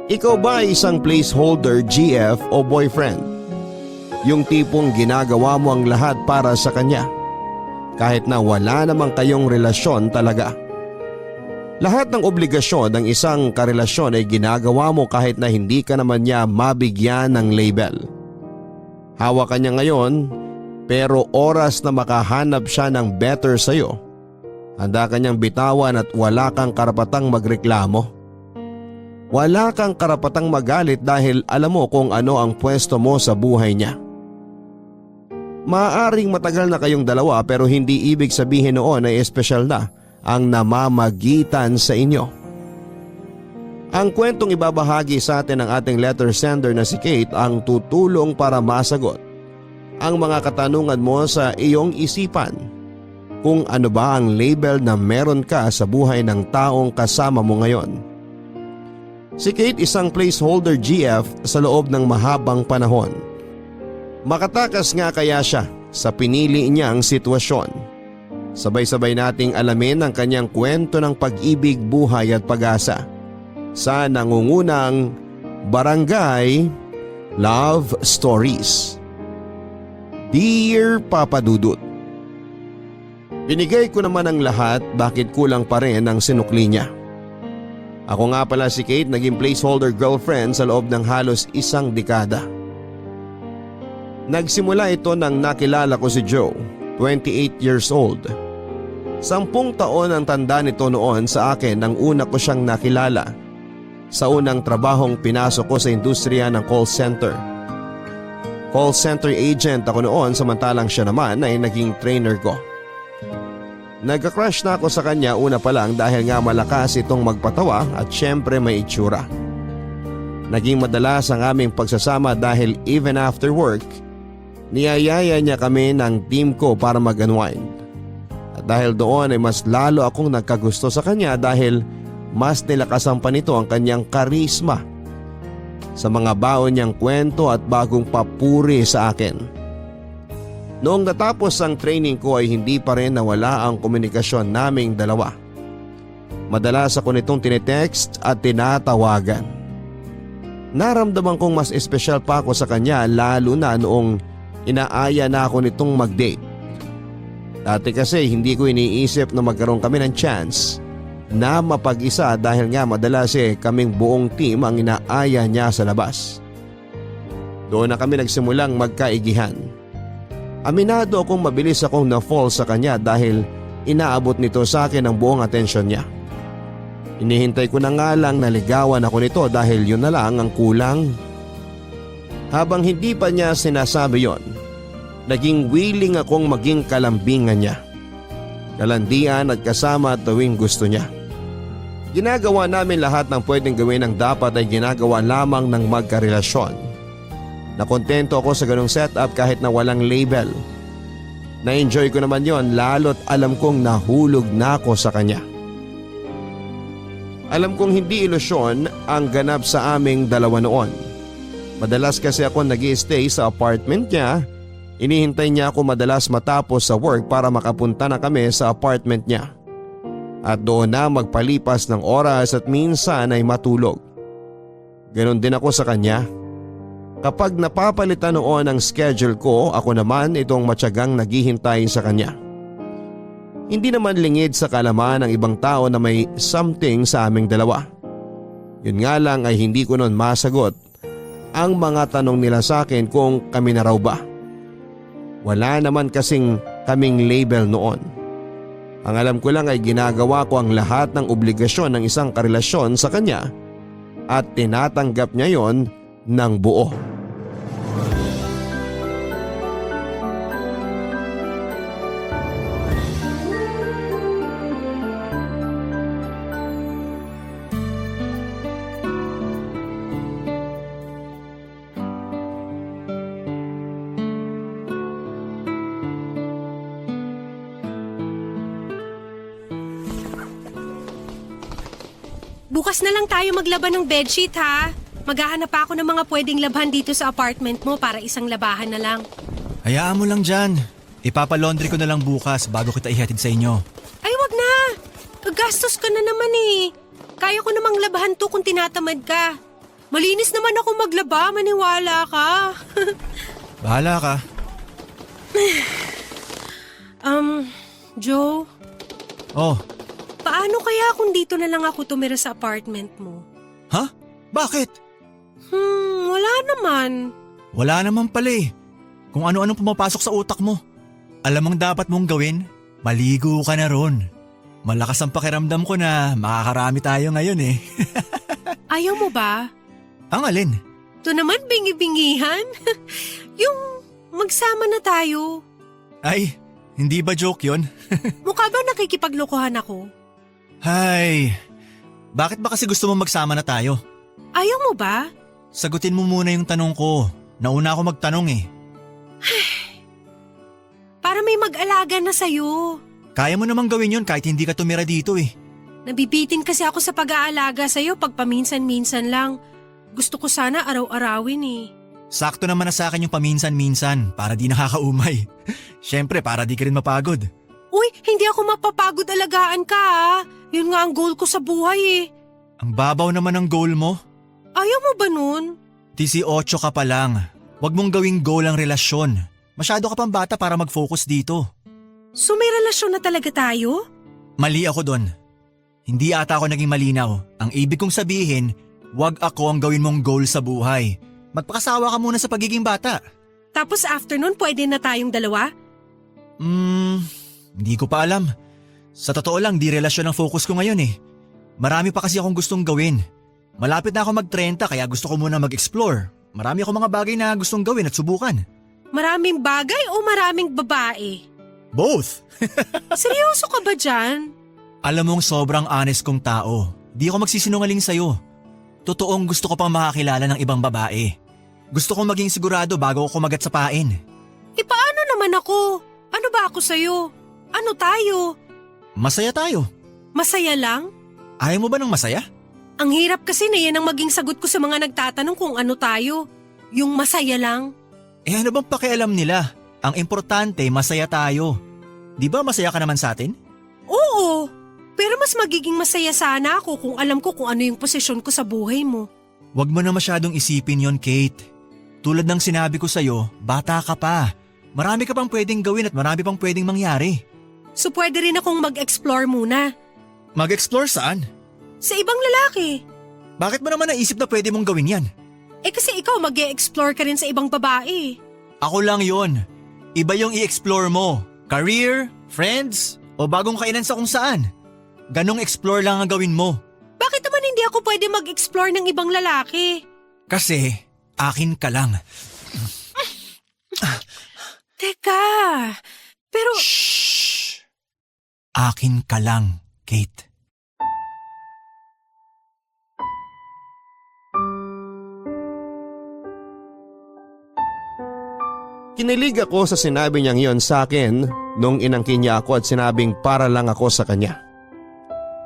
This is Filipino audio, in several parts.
Ikaw ba ay isang placeholder, GF o boyfriend? Yung tipong ginagawa mo ang lahat para sa kanya, kahit na wala namang kayong relasyon talaga. Lahat ng obligasyon ng isang karelasyon ay ginagawa mo kahit na hindi ka naman niya mabigyan ng label. Hawak ka niya ngayon, pero oras na makahanap siya ng better sa'yo, handa ka niyang bitawan at wala kang karapatang magreklamo. Wala kang karapatang magalit dahil alam mo kung ano ang pwesto mo sa buhay niya. Maaaring matagal na kayong dalawa pero hindi ibig sabihin noon ay espesyal na ang namamagitan sa inyo. Ang kwentong ibabahagi sa atin ng ating letter sender na si Kate ang tutulong para masagot ang mga katanungan mo sa iyong isipan kung ano ba ang label na meron ka sa buhay ng taong kasama mo ngayon. Si Kate isang placeholder GF sa loob ng mahabang panahon. Makatakas nga kaya siya sa pinili niyang sitwasyon. Sabay-sabay nating alamin ang kanyang kwento ng pag-ibig, buhay at pag-asa sa nangungunang Barangay Love Stories. Dear Papa Dudut, binigay ko naman ang lahat, bakit kulang pa rin ang sinukli niya? Ako nga pala si Kate, naging placeholder girlfriend sa loob ng halos isang dekada. Nagsimula ito nang nakilala ko si Joe, 28 years old. 10 taon ang tanda nito noon sa akin nang una ko siyang nakilala sa unang trabahong pinasok ko sa industriya ng call center. Call center agent ako noon samantalang siya naman ay naging trainer ko. Nagka-crush na ako sa kanya una pa lang dahil nga malakas itong magpatawa at syempre may itsura. Naging madalas ang aming pagsasama dahil even after work, niyayaya niya kami ng team ko para mag-unwind. At dahil doon ay mas lalo akong nagkagusto sa kanya dahil mas nilakasan pa nito ang kanyang karisma sa mga baon niyang kwento at bagong papuri sa akin. Noong natapos ang training ko ay hindi pa rin nawala ang komunikasyon naming dalawa. Madalas ako nitong tinetext at tinatawagan. Naramdaman kong mas espesyal pa ako sa kanya lalo na noong inaaya na ako nitong mag-date. Dati kasi hindi ko iniisip na magkaroon kami ng chance na mapag-isa dahil nga madalas kaming buong team ang inaaya niya sa labas. Doon na kami nagsimulang magkaigihan. Aminado akong mabilis akong na-fall sa kanya dahil inaabot nito sa akin ang buong atensyon niya. Inihintay ko na nga lang naligawan ako nito dahil yun na lang ang kulang. Habang hindi pa niya sinasabi yon, naging willing akong maging kalambingan niya. Kalandian at kasama tuwing gusto niya. Ginagawa namin lahat ng pwedeng gawin ang dapat ay ginagawa lamang ng magkarelasyon. Nakontento ako sa ganong setup kahit na walang label. Na-enjoy ko naman yon lalo't alam kong nahulog na ako sa kanya. Alam kong hindi ilusyon ang ganap sa aming dalawa noon. Madalas kasi ako nag-i-stay sa apartment niya. Inihintay niya ako madalas matapos sa work para makapunta na kami sa apartment niya. At doon na magpalipas ng oras at minsan ay matulog. Ganon din ako sa kanya. Kapag napapalitan noon ang schedule ko, ako naman itong matyagang naghihintay sa kanya. Hindi naman lingid sa kalaman ng ibang tao na may something sa aming dalawa. Yun nga lang ay hindi ko noon masagot ang mga tanong nila sa akin kung kami na raw ba. Wala naman kasing kaming label noon. Ang alam ko lang ay ginagawa ko ang lahat ng obligasyon ng isang karelasyon sa kanya at tinatanggap niya yon ng buo. Bukas na lang tayo maglaban ng bedsheet ha. Maghahanap pa ako ng mga pwedeng labhan dito sa apartment mo para isang labahan na lang. Hayaan mo lang dyan. Ipapalaundry ko na lang bukas bago kita ihatid sa inyo. Ay wag na. Kagastos ka na naman eh. Kaya ko namang labahan to kung tinatamad ka. Malinis naman ako maglaba, maniwala ka. Bahala ka. Joe, Oh, paano kaya kung dito na lang ako tumira sa apartment mo? ha? Bakit? Wala naman. Wala naman pala eh. Kung ano-anong pumapasok sa utak mo. Alam mong dapat mong gawin, maligo ka na ron. Malakas ang pakiramdam ko na makakarami tayo ngayon eh. Ayaw mo ba? Ang alin? Ito naman bingi-bingihan. Yung magsama na tayo. Ay, hindi ba joke yon? Mukha ba nakikipaglokohan ako? Hay, bakit ba kasi gusto mo magsama na tayo? Ayaw mo ba? Sagutin mo muna yung tanong ko. Nauna ako magtanong eh. Para may mag-alaga na sa'yo. Kaya mo namang gawin yun kahit hindi ka tumira dito eh. Nabibitin kasi ako sa pag-aalaga sa'yo pag paminsan-minsan lang. Gusto ko sana araw-arawin eh. Sakto naman na sa akin yung paminsan-minsan para di nakakaumay. Siyempre para di ka rin mapagod. Uy, hindi ako mapapagod alagaan ka ah. Yun nga ang goal ko sa buhay eh. Ang babaw naman ng goal mo. Ayaw mo ba nun? 18 ka pa lang. Huwag mong gawing goal ang relasyon. Masyado ka pang bata para mag-focus dito. So may relasyon na talaga tayo? Mali ako doon. Hindi ata ako naging malinaw. Ang ibig kong sabihin, huwag ako ang gawin mong goal sa buhay. Magpakasawa ka muna sa pagiging bata. Tapos after nun pwede na tayong dalawa? Hindi ko pa alam. Sa totoo lang, di relasyon ang focus ko ngayon eh. Marami pa kasi akong gustong gawin. Malapit na ako mag-30 kaya gusto ko muna mag-explore. Marami akong mga bagay na gustong gawin at subukan. Maraming bagay o maraming babae? Both! Seryoso ka ba dyan? Alam mong sobrang honest kong tao. Di ako magsisinungaling sa'yo. Totoong gusto ko pang makakilala ng ibang babae. Gusto kong maging sigurado bago ako kumagat sa pain. E paano naman ako? Ano ba ako sa'yo? Ano tayo? Masaya tayo. Masaya lang? Ayaw mo ba ng masaya? Ang hirap kasi na yan ang maging sagot ko sa mga nagtatanong kung ano tayo. Yung masaya lang. Eh ano bang pakialam nila? Ang importante, masaya tayo. Di ba masaya ka naman sa atin? Oo, pero mas magiging masaya sana ako kung alam ko kung ano yung posisyon ko sa buhay mo. Huwag mo na masyadong isipin yon, Kate. Tulad ng sinabi ko sa'yo, bata ka pa. Marami ka pang pwedeng gawin at marami pang pwedeng mangyari. So pwede rin akong mag-explore muna. Mag-explore saan? Sa ibang lalaki. Bakit mo naman naisip na pwede mong gawin yan? Eh kasi ikaw mag-e-explore ka rin sa ibang babae. Ako lang yon. Iba yung i-explore mo. Career, friends, o bagong kainan sa kung saan. Ganong explore lang ang gawin mo. Bakit naman hindi ako pwede mag-explore ng ibang lalaki? Kasi, akin ka lang. Teka, pero... Shh! Akin ka lang, Kate. Kinilig ako sa sinabi niyang yon sa akin nung inangkin niya ako at sinabing para lang ako sa kanya.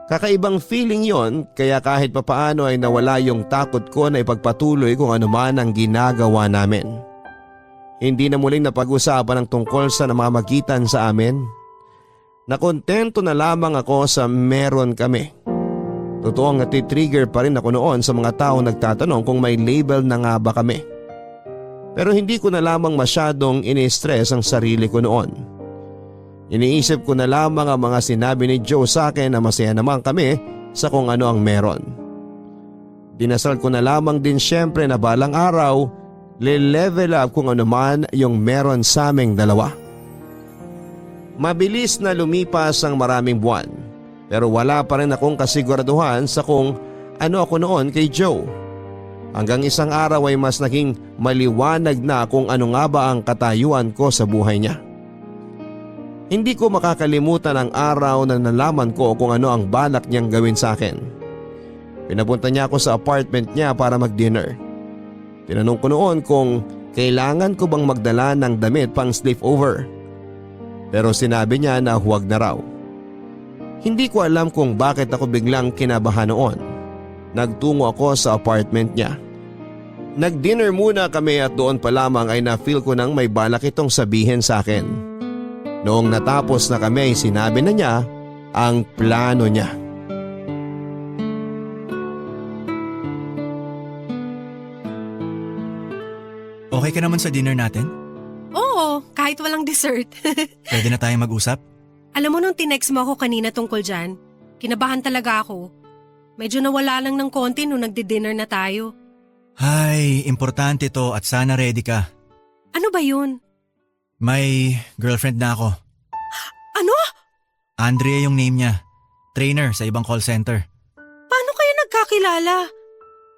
Kakaibang feeling yon kaya kahit papaano ay nawala yung takot ko na ipagpatuloy kung ano man ang ginagawa namin. Hindi na muling napag-usapan ang tungkol sa namamagitan sa amin. Nakontento na lamang ako sa meron kami. Totoong natitrigger pa rin ako noon sa mga taong nagtatanong kung may label na nga ba kami. Pero hindi ko na lamang masyadong ini-stress ang sarili ko noon. Iniisip ko na lamang ang mga sinabi ni Joe sa akin na masaya naman kami sa kung ano ang meron. Dinasal ko na lamang din syempre na balang araw, le-level up kung ano man yung meron sa aming dalawa. Mabilis na lumipas ang maraming buwan, pero wala pa rin akong kasiguraduhan sa kung ano ako noon kay Joe. Hanggang isang araw ay mas naging maliwanag na kung ano nga ba ang katayuan ko sa buhay niya. Hindi ko makakalimutan ang araw na nalaman ko kung ano ang balak niyang gawin sa akin. Pinapunta niya ako sa apartment niya para mag-dinner. Tinanong ko noon kung kailangan ko bang magdala ng damit pang sleepover. Pero sinabi niya na huwag na raw. Hindi ko alam kung bakit ako biglang kinabahan noon. Nagtungo ako sa apartment niya. Nag-dinner muna kami at doon pa lamang ay na-feel ko nang may balak itong sabihin sa akin. Noong natapos na kami ay sinabi na niya ang plano niya. Okay ka naman sa dinner natin? Oo, kahit walang dessert. Pwede na tayong mag-usap? Alam mo nung tinext mo ako kanina tungkol dyan, kinabahan talaga ako. Medyo nawala lang ng konti nung nagdi-dinner na tayo. Ay, importante to at sana ready ka. Ano ba yun? May girlfriend na ako. Ano? Andrea yung name niya. Trainer sa ibang call center. Paano kayo nagkakilala?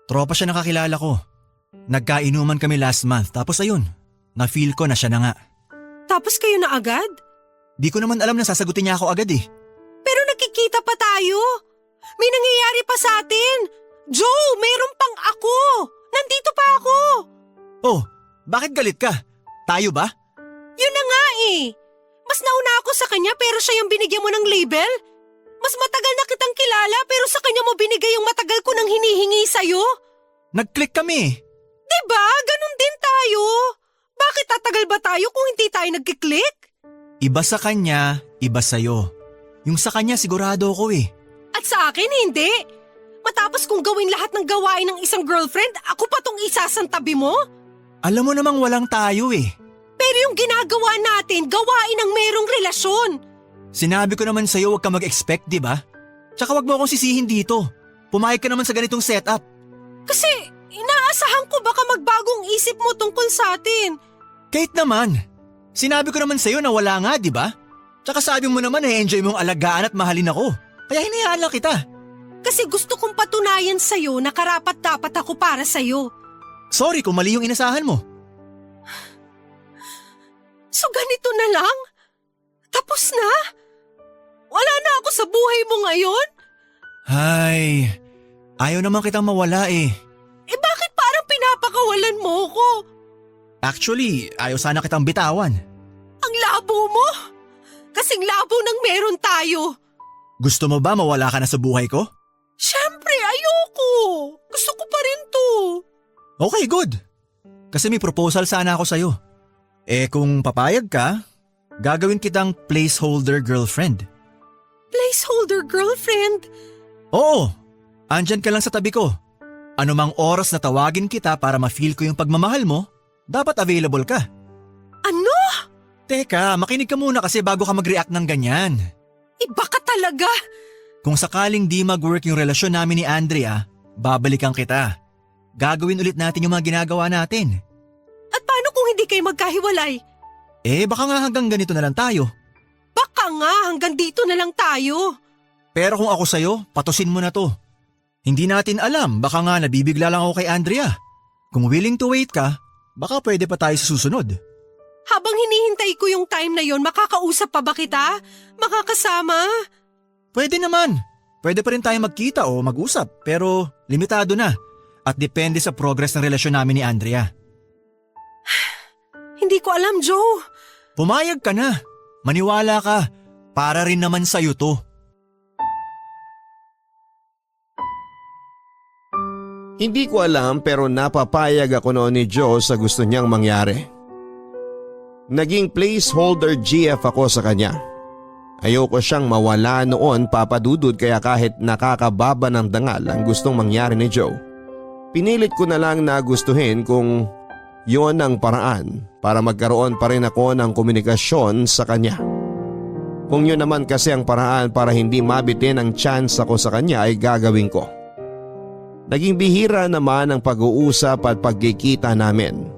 Tropa siya nakakilala ko. Nagkainuman kami last month tapos ayun, na-feel ko na siya na nga. Tapos kayo na agad? Di ko naman alam na sasagutin niya ako agad eh. Pero nakikita pa tayo. May nangyayari pa sa atin. Joe, meron pang ako. Nandito pa ako. Oh, bakit galit ka? Tayo ba? Yun na nga eh. Mas nauna ako sa kanya pero siya yung binigyan mo ng label. Mas matagal na kitang kilala pero sa kanya mo binigay yung matagal ko nang hinihingi sa'yo. Nag-click kami. Diba? Ganun din tayo. Bakit tatagal ba tayo kung hindi tayo nagkiklik? Iba sa kanya, iba sa'yo. Yung sa kanya sigurado ako eh. At sa akin hindi. Matapos kong gawin lahat ng gawain ng isang girlfriend, ako pa tong isasantabi mo? Alam mo namang walang tayo eh. Pero yung ginagawa natin, gawain ng merong relasyon. Sinabi ko naman sa'yo huwag ka mag-expect, di ba? Tsaka wag mo akong sisihin dito. Pumayag ka naman sa ganitong setup. Kasi inaasahan ko baka magbagong isip mo tungkol sa atin. Kahit naman. Sinabi ko naman sa'yo na wala nga, di ba? Tsaka sabi mo naman enjoy mong alagaan at mahalin ako. Kaya hinayaan lang kita. Kasi gusto kong patunayan sa'yo na karapat-dapat ako para sa'yo. Sorry kung mali yung inasahan mo. So ganito na lang? Tapos na? Wala na ako sa buhay mo ngayon? Ay, ayaw naman kitang mawala eh. Eh bakit parang pinapakawalan mo ko? Actually, ayaw sana kitang bitawan. Ang labo mo? Kasing labo ng meron tayo. Gusto mo ba mawala ka na sa buhay ko? Siyempre, ayoko. Gusto ko pa rin to. Okay, good. Kasi may proposal sana ako sa'yo. Eh kung papayag ka, gagawin kitang placeholder girlfriend. Placeholder girlfriend? Oo, andyan ka lang sa tabi ko. Anumang oras na tawagin kita para ma-feel ko yung pagmamahal mo, dapat available ka. Ano? Teka, makinig ka muna kasi bago ka mag-react ng ganyan. Iba ka talaga. Kung sakaling di mag-work yung relasyon namin ni Andrea, babalikan kita. Gagawin ulit natin yung mga ginagawa natin. At paano kung hindi kayo magkahiwalay? Eh baka nga hanggang ganito na lang tayo. Baka nga hanggang dito na lang tayo. Pero kung ako sa'yo, patusin mo na to. Hindi natin alam, baka nga nabibigla lang ako kay Andrea. Kung willing to wait ka, baka pwede pa tayo sa susunod. Habang hinihintay ko yung time na yon, makakausap pa ba kita? Makakasama? Pwede naman. Pwede pa rin tayo magkita o mag-usap, pero limitado na. At depende sa progress ng relasyon namin ni Andrea. Hindi ko alam, Joe. Pumayag ka na. Maniwala ka. Para rin naman sa'yo to. Hindi ko alam pero napapayag ako noon ni Joe sa gusto niyang mangyari. Naging placeholder GF ako sa kanya. Ayoko siyang mawala noon, Papa Dudut, kaya kahit nakakababa ng dangal ang gustong mangyari ni Joe, pinilit ko na lang na gustuhin kung yon ang paraan para magkaroon pa rin ako ng komunikasyon sa kanya. Kung yun naman kasi ang paraan para hindi mabitin ang chance ako sa kanya ay gagawin ko. Naging bihira naman ang pag-uusap at pagkikita namin.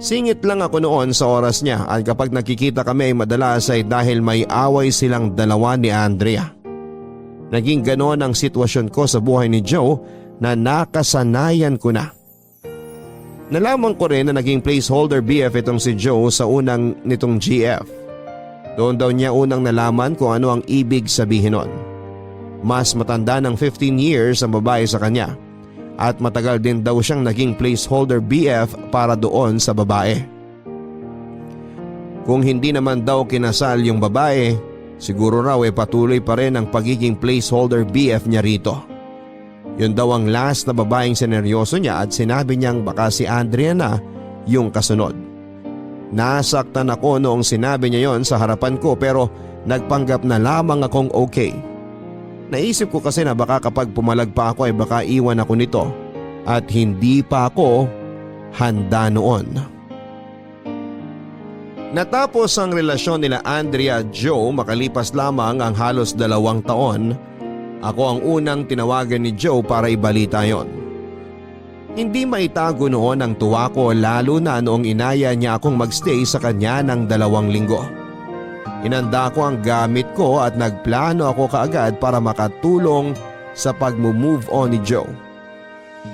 Singit lang ako noon sa oras niya at kapag nakikita kami ay madalas ay dahil may away silang dalawa ni Andrea. Naging ganon ang sitwasyon ko sa buhay ni Joe na nakasanayan ko na. Nalaman ko rin na naging placeholder BF itong si Joe sa unang nitong GF. Doon daw niya unang nalaman kung ano ang ibig sabihin nun. Mas matanda ng 15 years ang babae sa kanya at matagal din daw siyang naging placeholder BF para doon sa babae. Kung hindi naman daw kinasal yung babae, siguro raw patuloy pa rin ang pagiging placeholder BF niya rito. Yun daw ang last na babaeng sineryoso niya at sinabi niyang baka si Andrea na yung kasunod. Nasaktan ako noong sinabi niya yon sa harapan ko pero nagpanggap na lamang akong okay. Naisip ko kasi na baka kapag pumalag pa ako ay baka iwan ako nito at hindi pa ako handa noon. Natapos ang relasyon nila Andrea at Joe makalipas lamang ang halos 2 taon. Ako ang unang tinawagan ni Joe para ibalita yon. Hindi maitago noon ang tuwa ko lalo na noong inaya niya akong magstay sa kanya ng 2 linggo. Inanda ko ang gamit ko at nagplano ako kaagad para makatulong sa pag-move on ni Joe.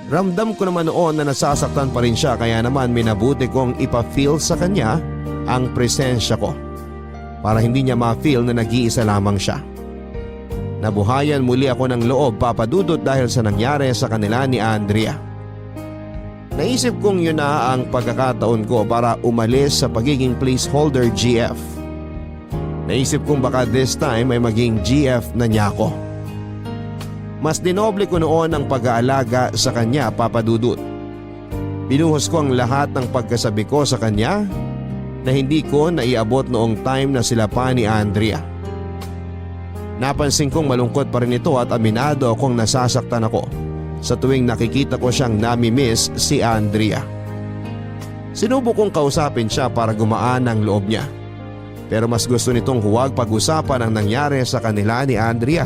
Ramdam ko naman noon na nasasaktan pa rin siya kaya naman minabuti kong ipa-feel sa kanya ang presensya ko para hindi niya ma-feel na nag-iisa lamang siya. Nabuhayan muli ako ng loob papadudot dahil sa nangyari sa kanila ni Andrea. Naisip kong yun na ang pagkakataon ko para umalis sa pagiging placeholder GF. Naisip kong baka this time ay maging GF na niya ako. Mas dinoble ko noon ang pag-aalaga sa kanya papadudot. Binuhos ko ang lahat ng pagkasabi ko sa kanya na hindi ko naiabot noong time na sila pa ni Andrea. Napansin kong malungkot pa rin ito at aminado akong nasasaktan ako sa tuwing nakikita ko siyang nami-miss si Andrea. Sinubok kong kausapin siya para gumaan ang loob niya. Pero mas gusto nitong huwag pag-usapan ang nangyari sa kanila ni Andrea.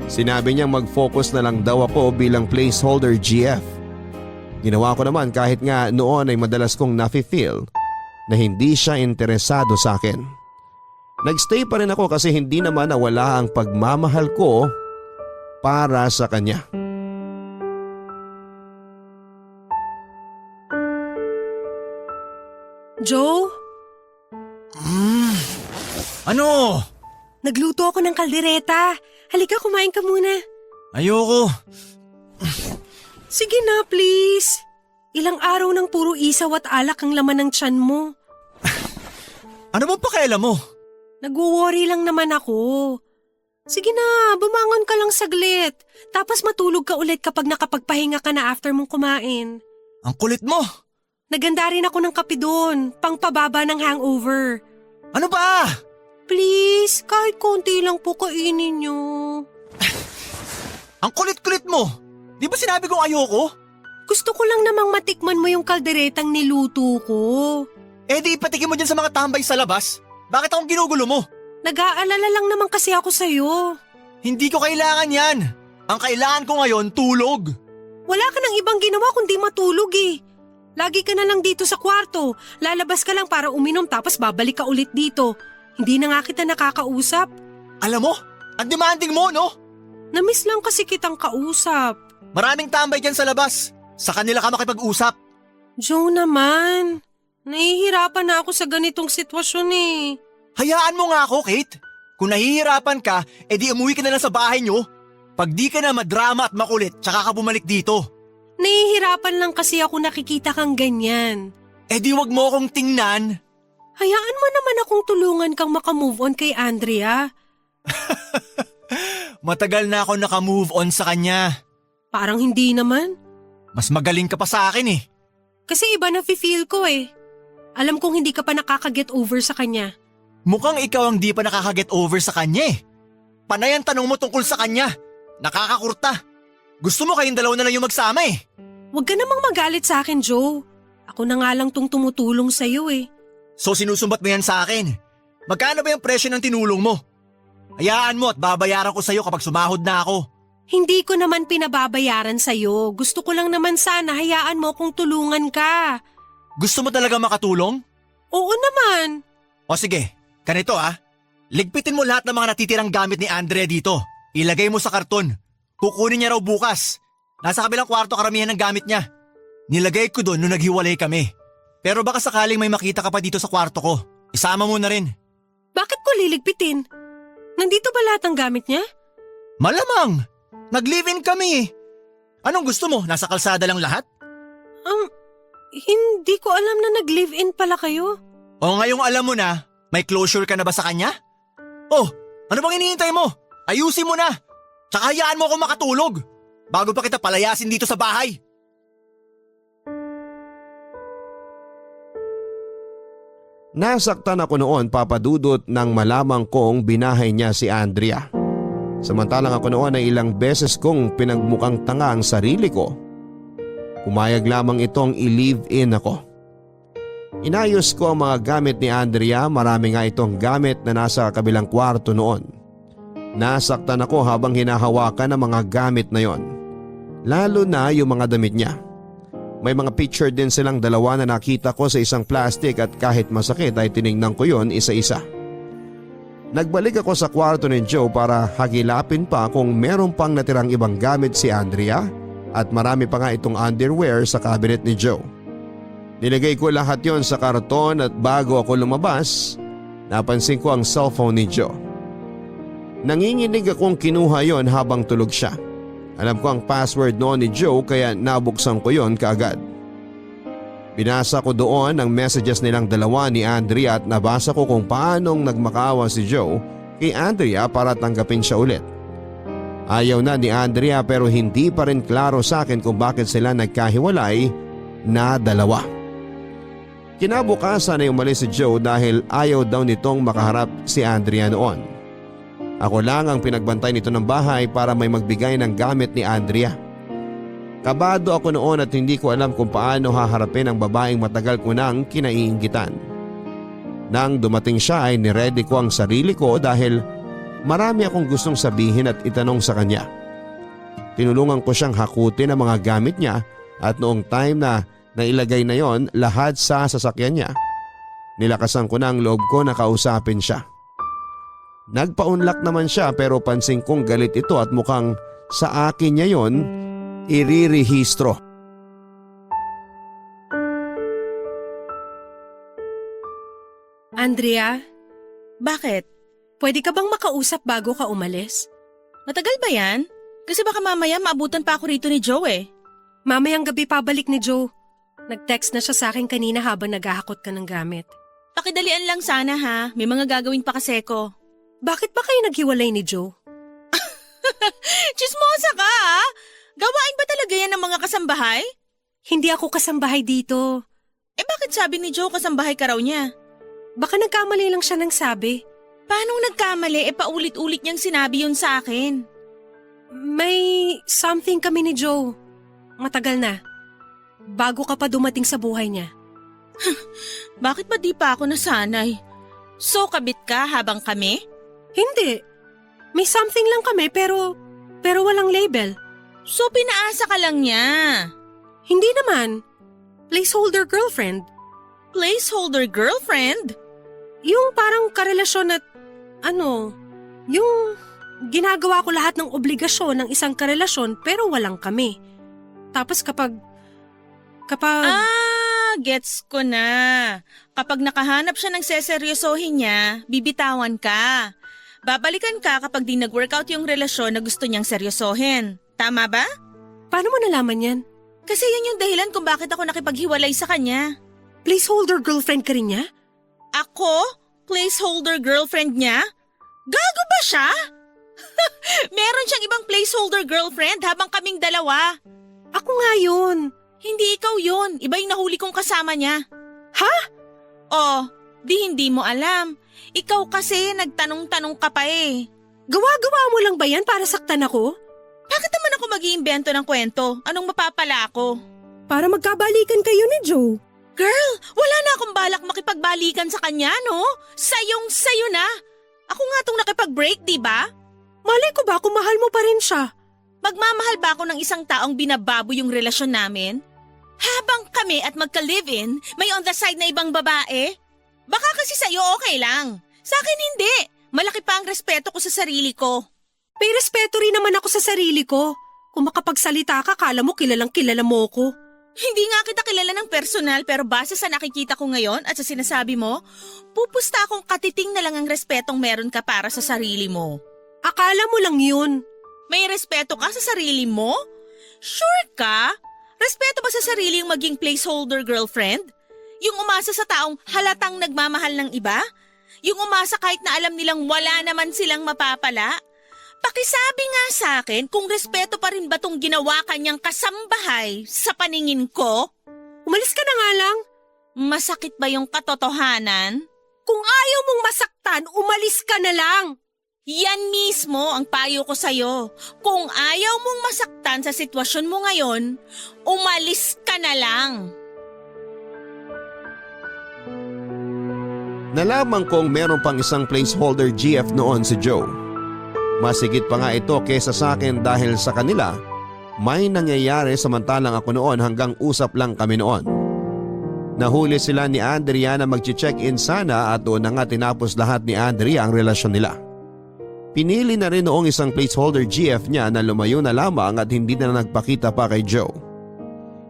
Sinabi niyang mag-focus na lang daw ako bilang placeholder GF. Ginawa ko naman kahit nga noon ay madalas kong nafe-feel na hindi siya interesado sa akin. Nagstay pa rin ako kasi hindi naman nawala ang pagmamahal ko para sa kanya. Joe? Ano? Nagluto ako ng kaldereta. Halika, kumain ka muna. Ayoko. Sige na, please. Ilang araw nang puro isaw at alak ang laman ng tiyan mo. Ano bang pakialam mo? Nag-worry lang naman ako. Sige na, bumangon ka lang saglit. Tapos matulog ka ulit kapag nakapagpahinga ka na after mong kumain. Ang kulit mo. Naganda rin ako ng kape doon, pangpababa ng hangover. Ano ba? Please, kahit konti lang po kainin niyo. Ang kulit-kulit mo. Di ba sinabi kong ayoko? Gusto ko lang namang matikman mo yung kalderetang niluto ko. Eh di ipatikin mo dyan sa mga tambay sa labas. Bakit akong ginugulo mo? Nag-aalala lang naman kasi ako sa'yo. Hindi ko kailangan yan. Ang kailangan ko ngayon, tulog. Wala ka nang ibang ginawa kundi matulog eh. Lagi ka na lang dito sa kwarto. Lalabas ka lang para uminom tapos babalik ka ulit dito. Hindi na nga kita nakakausap. Alam mo, ang demanding mo, no? Namiss lang kasi kitang kausap. Maraming tambay dyan sa labas. Sa kanila ka makipag-usap. Joe naman, nahihirapan na ako sa ganitong sitwasyon eh. Hayaan mo nga ako, Kate. Kung nahihirapan ka, edi umuwi ka na lang sa bahay nyo. Pag di ka na madrama at makulit, tsaka ka bumalik dito. Nahihirapan lang kasi ako nakikita kang ganyan. Edi wag mo akong tingnan. Hayaan mo naman akong tulungan kang makamove on kay Andrea. Matagal na ako nakamove on sa kanya. Parang hindi naman. Mas magaling ka pa sa akin eh. Kasi iba na feel ko eh. Alam kong hindi ka pa nakaka-get over sa kanya. Mukhang ikaw ang di pa nakaka-get over sa kanya eh. Panay ang tanong mo tungkol sa kanya. Nakakakurta. Gusto mo kayong dalawa na lang yung magsama eh. Huwag ka namang magalit sa akin, Joe. Ako na nga lang tong tumutulong sa'yo eh. So sinusumbat mo yan sa akin. Magkano ba yung presyo ng tinulong mo? Hayaan mo at babayaran ko sa'yo kapag sumahod na ako. Hindi ko naman pinababayaran sa'yo. Gusto ko lang naman sana hayaan mo kung tulungan ka. Gusto mo talaga makatulong? Oo naman. O sige, ganito ah. Ligpitin mo lahat ng mga natitirang gamit ni Andrea dito. Ilagay mo sa karton. Kukunin niya raw bukas. Nasa kabilang kwarto karamihan ng gamit niya. Nilagay ko doon nung naghiwalay kami. Pero baka sakaling may makita ka pa dito sa kwarto ko. Isama mo na rin. Bakit ko liligpitin? Nandito ba lahat ng gamit niya? Malamang. Nag-live-in kami eh. Anong gusto mo? Nasa kalsada lang lahat? Hindi ko alam na nag-live-in pala kayo. O ngayong alam mo na, may closure ka na ba sa kanya? Oh, ano bang hinihintay mo? Ayusin mo na. Tsaka hayaan mo ako makatulog. Bago pa kita palayasin dito sa bahay. Nasaktan ako noon papadudot nang malamang kong binahay niya si Andrea. Samantalang ako noon ay ilang beses kong pinagmukang tanga ang sarili ko. Pumayag lamang itong i-live-in ako. Inayos ko ang mga gamit ni Andrea, marami nga itong gamit na nasa kabilang kwarto noon. Nasaktan ako habang hinahawakan ang mga gamit na yon. Lalo na yung mga damit niya. May mga picture din silang dalawa na nakita ko sa isang plastic at kahit masakit ay tinignan ko yon isa-isa. Nagbalik ako sa kwarto ni Joe para hagilapin pa kung meron pang natirang ibang gamit si Andrea at marami pa nga itong underwear sa cabinet ni Joe. Nilagay ko lahat yon sa karton at bago ako lumabas, napansin ko ang cellphone ni Joe. Nanginginig akong kinuha yon habang tulog siya. Alam ko ang password noon ni Joe kaya nabuksan ko yon kaagad. Binasa ko doon ang messages nilang dalawa ni Andrea at nabasa ko kung paanong nagmakaawa si Joe kay Andrea para tanggapin siya ulit. Ayaw na ni Andrea pero hindi pa rin klaro sa akin kung bakit sila nagkahiwalay na dalawa. Kinabukasan ay umalis si Joe dahil ayaw daw nitong makaharap si Andrea noon. Ako lang ang pinagbantay nito ng bahay para may magbigay ng gamit ni Andrea. Kabado ako noon at hindi ko alam kung paano haharapin ang babaeng matagal ko nang kinaiinggitan. Nang dumating siya ay niready ko ang sarili ko dahil marami akong gustong sabihin at itanong sa kanya. Tinulungan ko siyang hakutin ang mga gamit niya at noong time na nailagay na yon lahat sa sasakyan niya, nilakasan ko na ang loob ko na kausapin siya. Nagpaunlak naman siya pero pansin kong galit ito at mukhang sa akin niya yon irirehistro. Andrea, Bakit? pwede ka bang makausap bago ka umalis? Matagal ba yan? Kasi baka mamaya maabutan pa ako rito ni Joe eh. Mamayang gabi pabalik ni Joe. Nag-text na siya sa akin kanina habang naghahakot ka ng gamit. Pakidalian lang sana ha, may mga gagawin pa kasi ko. Bakit ba kayo naghiwalay ni Joe? Chismosa ka ha? Gawain ba talaga yan ng mga kasambahay? Hindi ako kasambahay dito. Eh bakit sabi ni Joe kasambahay ka raw niya? Baka nagkamali lang siya ng sabi. Paanong nagkamali paulit-ulit niyang sinabi yun sa akin? May something kami ni Joe. Matagal na. Bago ka pa dumating sa buhay niya. Bakit ba di pa ako nasanay? So kabit ka habang kami? Hindi. May something lang kami pero walang label. So pinaasa ka lang niya? Hindi naman. Placeholder girlfriend. Placeholder girlfriend? Yung parang karelasyon at yung ginagawa ko lahat ng obligasyon ng isang karelasyon pero walang kami. Tapos kapag Gets ko na. Kapag nakahanap siya ng seseryosohin niya, bibitawan ka. Babalikan ka kapag di nag-workout yung relasyon na gusto niyang seryosohin. Tama ba? Paano mo nalaman yan? Kasi yan yung dahilan kung bakit ako nakipaghiwalay sa kanya. Placeholder girlfriend ka rin niya? Ako? Placeholder girlfriend niya? Gago ba siya? Meron siyang ibang placeholder girlfriend habang kaming dalawa. Ako nga yun. Hindi ikaw yun. Iba yung nahuli kong kasama niya. Ha? Oh, di hindi mo alam. Ikaw kasi nagtanong-tanong ka pa eh. Gawa-gawa mo lang ba yan para saktan ako? Bakit naman ako mag-iimbento ng kwento? Anong mapapala ako? Para magkabalikan kayo ni Joe. Girl, wala na akong balak makipagbalikan sa kanya, no? Sayong-sayo na. Ako nga tong nakipag-break, di ba? Malay ko ba kung mahal mo pa rin siya? Magmamahal ba ako ng isang taong binababo yung relasyon namin? Habang kami at magka-live-in, may on the side na ibang babae? Baka kasi sa'yo okay lang. Sa akin hindi. Malaki pa ang respeto ko sa sarili ko. May respeto rin naman ako sa sarili ko. Kung makapagsalita ka, kala mo kilalang kilala mo ko. Hindi nga kita kilala ng personal pero base sa nakikita ko ngayon at sa sinasabi mo, pupusta akong katiting na lang ang respetong meron ka para sa sarili mo. Akala mo lang yun. May respeto ka sa sarili mo? Sure ka? Respeto ba sa sarili yung maging placeholder girlfriend? Yung umasa sa taong halatang nagmamahal ng iba? Yung umasa kahit na alam nilang wala naman silang mapapala? Pakisabi nga sa akin kung respeto pa rin ba tong ginawa kanyang kasambahay sa paningin ko? Umalis ka na nga lang. Masakit ba yung katotohanan? Kung ayaw mong masaktan, umalis ka na lang. Yan mismo ang payo ko sa'yo. Kung ayaw mong masaktan sa sitwasyon mo ngayon, umalis ka na lang. Nalaman kong meron pang isang placeholder GF noon si Joe. Masigit pa nga ito kesa sa akin dahil sa kanila, may nangyayari samantalang ako noon hanggang usap lang kami noon. Nahuli sila ni Andrea na mag-check-in sana at doon na nga tinapos lahat ni Andrea ang relasyon nila. Pinili na rin noong isang placeholder GF niya na lumayo na lamang at hindi na nagpakita pa kay Joe.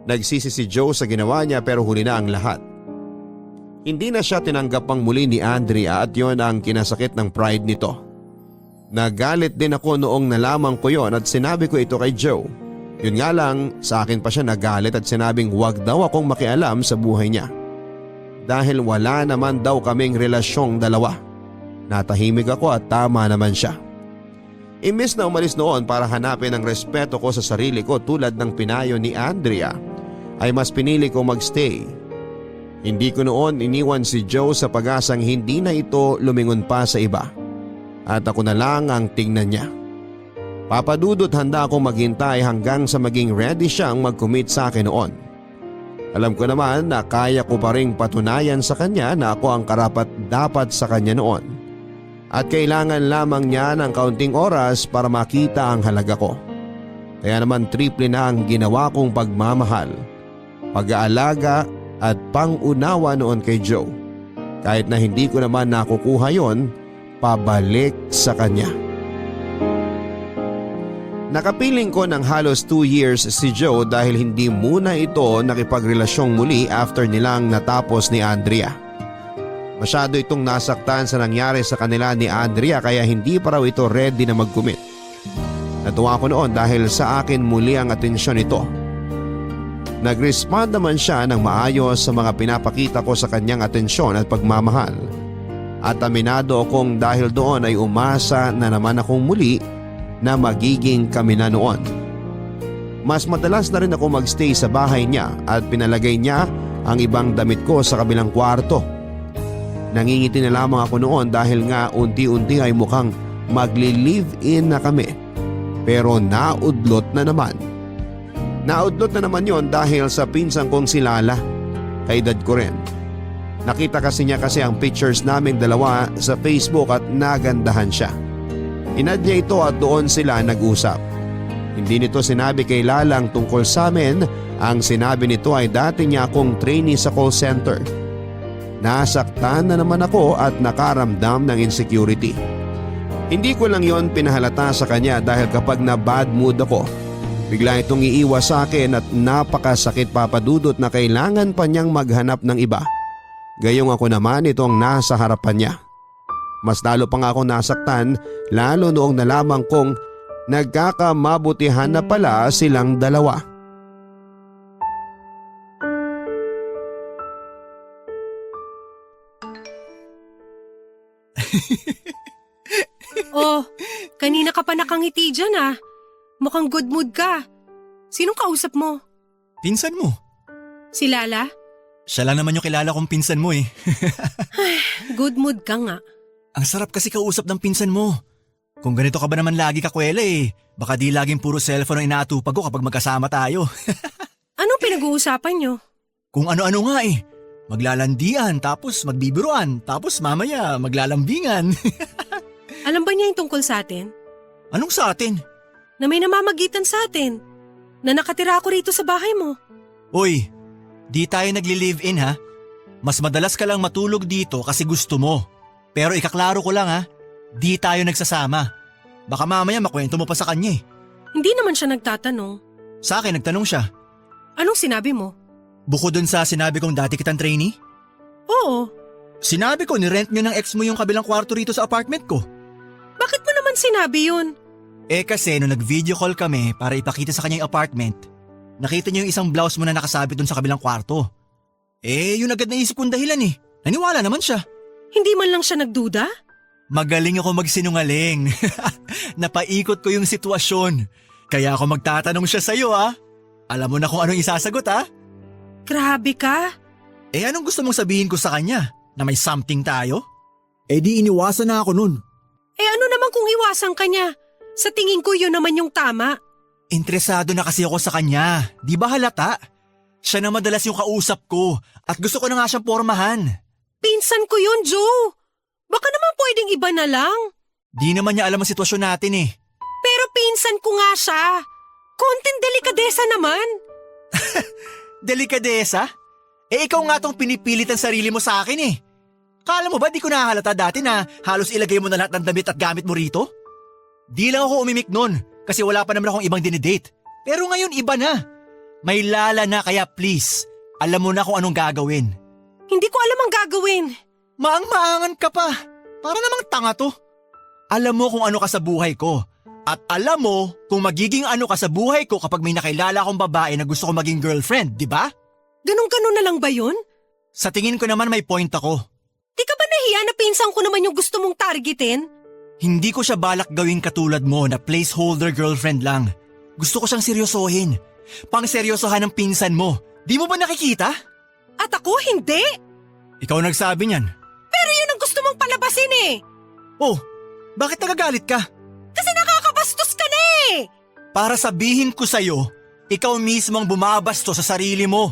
Nagsisi si Joe sa ginawa niya pero huli na ang lahat. Hindi na siya tinanggap pang muli ni Andrea at yon ang kinasakit ng pride nito. Nagalit din ako noong nalaman ko yon at sinabi ko ito kay Joe. Yun nga lang, sa akin pa siya nagalit at sinabing wag daw akong makialam sa buhay niya. Dahil wala naman daw kaming relasyong dalawa. Natahimik ako at tama naman siya. Imbes na umalis noon para hanapin ang respeto ko sa sarili ko tulad ng pinayo ni Andrea, ay mas pinili ko magstay. Hindi ko noon iniwan si Joe sa pag-asang hindi na ito lumingon pa sa iba. At ako na lang ang tingnan niya. Papadudot handa akong maghintay hanggang sa maging ready siyang mag-commit sa akin noon. Alam ko naman na kaya ko pa ring patunayan sa kanya na ako ang karapat dapat sa kanya noon. At kailangan lamang niya ng kaunting oras para makita ang halaga ko. Kaya naman triple na ang ginawa kong pagmamahal, pag-aalaga at pang-unawa noon kay Joe. Kahit na hindi ko naman nakukuha yon, pabalik sa kanya. Nakapiling ko ng halos 2 years si Joe dahil hindi muna ito nakipagrelasyong muli after nilang natapos ni Andrea. Masyado itong nasaktan sa nangyari sa kanila ni Andrea kaya hindi pa raw ito ready na mag-commit. Natuwa ko noon dahil sa akin muli ang atensyon nito. Nag-respond naman siya ng maayos sa mga pinapakita ko sa kanyang atensyon at pagmamahal. At aminado akong dahil doon ay umasa na naman akong muli na magiging kami na noon. Mas madalas na rin ako magstay sa bahay niya at pinalagay niya ang ibang damit ko sa kabilang kwarto. Nangingiti na lamang ako noon dahil nga unti-unti ay mukhang magli-live-in na kami. Pero naudlot na naman. Naudlot na naman yon dahil sa pinsan kong si Lala. Kaedad ko rin. Nakita kasi niya ang pictures naming dalawa sa Facebook at nagandahan siya. Inad niya ito at doon sila nag-usap. Hindi nito sinabi kay Lalang tungkol sa amin, ang sinabi nito ay dati niya akong trainee sa call center. Nasaktan na naman ako at nakaramdam ng insecurity. Hindi ko lang yon pinahalata sa kanya dahil kapag na bad mood ako, bigla itong iiwas sa akin at napakasakit papadudot na kailangan pa niyang maghanap ng iba. Gayong ako naman itong nasa harapan niya. Mas lalo pa nga ako nasaktan lalo noong nalaman kong nagkakamabutihan na pala silang dalawa. Oh, kanina ka pa nakangiti dyan ah. Mukhang good mood ka. Sinong kausap mo? Pinsan mo. Si Lala? Siya lang naman yung kilala kong pinsan mo eh. Good mood ka nga. Ang sarap kasi kausap ng pinsan mo. Kung ganito ka ba naman lagi kakwela eh, baka di laging puro cellphone ang inaatupag ko kapag magkasama tayo. Anong pinag-uusapan nyo? Kung ano-ano nga eh. Maglalandian, tapos magbibiruan, tapos mamaya maglalambingan. Alam ba niya yung tungkol sa atin? Anong sa atin? Na may namamagitan sa atin. Na nakatira ako rito sa bahay mo. Uy, di tayo nagli-live-in ha? Mas madalas ka lang matulog dito kasi gusto mo. Pero ikaklaro ko lang ha, di tayo nagsasama. Baka mamaya makwento mo pa sa kanya eh. Hindi naman siya nagtatanong. Sa akin nagtanong siya. Anong sinabi mo? Bukod dun sa sinabi kong dati kitang trainee? Oo. Sinabi ko ni-rent nyo ng ex mo yung kabilang kwarto rito sa apartment ko. Bakit mo naman sinabi yun? Eh kasi nung nag-video call kami para ipakita sa kanya yung apartment, nakita niya yung isang blouse mo na nakasabit dun sa kabilang kwarto. Eh yun agad naisip kong dahilan eh. Naniwala naman siya. Hindi man lang siya nagduda? Magaling ako magsinungaling. Napaikot ko yung sitwasyon. Kaya ako magtatanong siya sa'yo ah. Alam mo na kung anong isasagot ah. Grabe ka. Eh anong gusto mong sabihin ko sa kanya? Na may something tayo? Eh di iniwasan na ako nun. Eh ano naman kung iwasan ka niya. Sa tingin ko yun naman yung tama. Interesado na kasi ako sa kanya. Di ba halata? Siya na madalas yung kausap ko at gusto ko na nga siyang pormahan. Pinsan ko yun, Joe. Baka naman pwedeng iba na lang. Di naman niya alam ang sitwasyon natin eh. Pero pinsan ko nga siya. Konting delikadesa naman. Delikadesa? Eh ikaw nga tong pinipilit ang sarili mo sa akin eh. Kala mo ba di ko nahahalata dati na halos ilagay mo na lahat ng damit at gamit mo rito? Di lang ako umimik nun kasi wala pa naman akong ibang dinidate. Pero ngayon iba na. May Lala na kaya please, alam mo na kung anong gagawin. Hindi ko alam ang gagawin. Maang-maangan ka pa. Para namang tanga to. Alam mo kung ano ka sa buhay ko. At alam mo kung magiging ano ka sa buhay ko kapag may nakilala akong babae na gusto ko maging girlfriend, di ba? Ganun-ganun na lang ba yun? Sa tingin ko naman may point ako. Di ka ba nahiya na pinsan ko naman yung gusto mong targetin? Hindi ko siya balak gawing katulad mo na placeholder girlfriend lang. Gusto ko siyang seryosohin. Pang-seryosohan ng pinsan mo. Di mo ba nakikita? At ako hindi. Ikaw nagsabi niyan. Pero yun ang gusto mong palabasin eh. Oh, bakit nagagalit ka? Kasi nakakabastos ka na eh. Para sabihin ko sa'yo, ikaw mismo ang bumabasto sa sarili mo.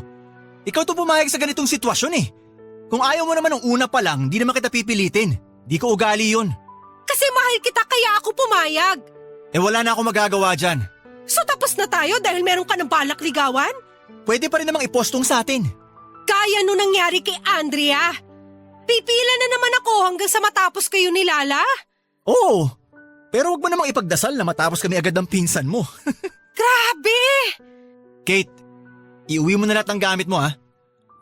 Ikaw to pumayag sa ganitong sitwasyon eh. Kung ayaw mo naman ng una pa lang, di naman kita pipilitin. Di ko ugali yun. Kasi mahal kita kaya ako pumayag. Eh wala na ako magagawa dyan. So tapos na tayo dahil meron ka ng balak ligawan? Pwede pa rin namang ipostong sa atin. Kaya nung nangyari kay Andrea. Pipila na naman ako hanggang sa matapos kayo ni Lala. Oo, pero wag mo namang ipagdasal na matapos kami agad ng pinsan mo. Grabe! Kate, iuwi mo na lahat ng gamit mo ha.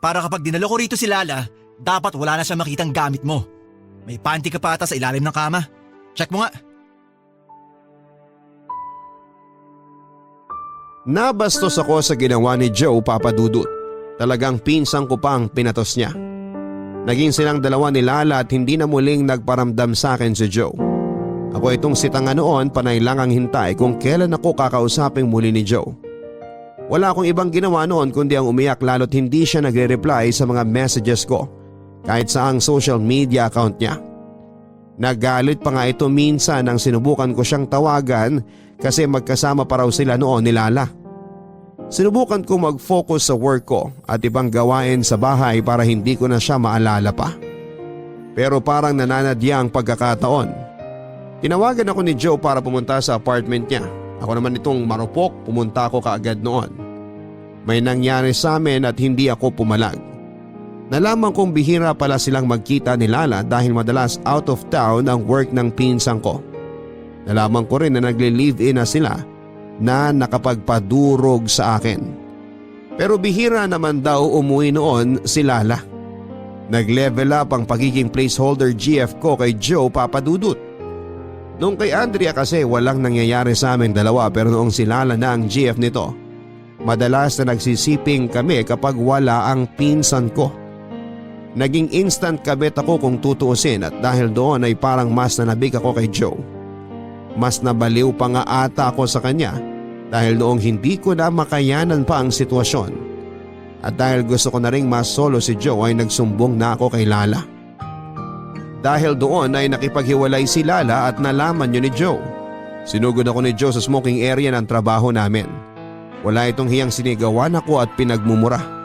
Para kapag dinalo ko rito si Lala, dapat wala na siya makitang gamit mo. May panty ka pa ata sa ilalim ng kama. Check mo nga. Nabastos ako sa ginawa ni Joe, Papa Dudut. Talagang pinsang ko pang pinatos niya. Naging silang dalawa ni Lala at hindi na muling nagparamdam sa akin si Joe. Ako itong sitanga noon, panay lang ang hintay kung kailan ako kakausaping muli ni Joe. Wala akong ibang ginawa noon kundi ang umiyak lalo't hindi siya nagre-reply sa mga messages ko kahit sa ang social media account niya. Nagalit pa nga ito minsan nang sinubukan ko siyang tawagan kasi magkasama pa raw sila noon ni Lala. Sinubukan ko mag-focus sa work ko at ibang gawain sa bahay para hindi ko na siya maalala pa. Pero parang nananadya ang pagkakataon. Tinawagan ako ni Joe para pumunta sa apartment niya. Ako naman itong marupok, pumunta ako kaagad noon. May nangyari sa amin at hindi ako pumalag. Nalaman kong bihira pala silang magkita ni Lala dahil madalas out of town ang work ng pinsang ko. Nalaman ko rin na nagle-live-in na sila na nakapagpadurog sa akin. Pero bihira naman daw umuwi noon si Lala. Nag-level up ang pagiging placeholder GF ko kay Joe, Papa Dudut. Nung kay Andrea kasi walang nangyayari sa aming dalawa pero noong si Lala na ang GF nito, madalas na nagsisiping kami kapag wala ang pinsan ko. Naging instant kabit ako kung tutuusin at dahil doon ay parang mas nanabig ako kay Joe. Mas nabaliw pa nga ata ako sa kanya dahil noong hindi ko na makayanan pa ang sitwasyon. At dahil gusto ko na ring mas solo si Joe ay nagsumbong na ako kay Lala. Dahil doon ay nakipaghiwalay si Lala at nalaman yun ni Joe. Sinugod ako ni Joe sa smoking area ng trabaho namin. Wala itong hiyang sinigawan ako at pinagmumura.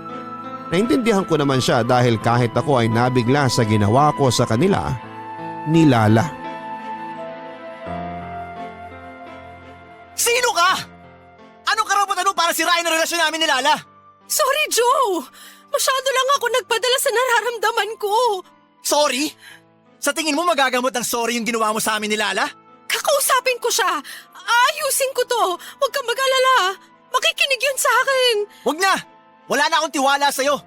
Naintindihan ko naman siya dahil kahit ako ay nabigla sa ginawa ko sa kanila ni Lala. Sino ka? Anong karapatan mo para sirain ang relasyon namin ni Lala? Sorry, Joe! Masyado lang ako nagpadala sa nararamdaman ko. Sorry? Sa tingin mo magagamot ng sorry yung ginawa mo sa amin ni Lala? Kakausapin ko siya. Ayusin ko to. Huwag kang mag-alala. Makikinig yun sa akin. Huwag na! Wala na akong tiwala sa'yo.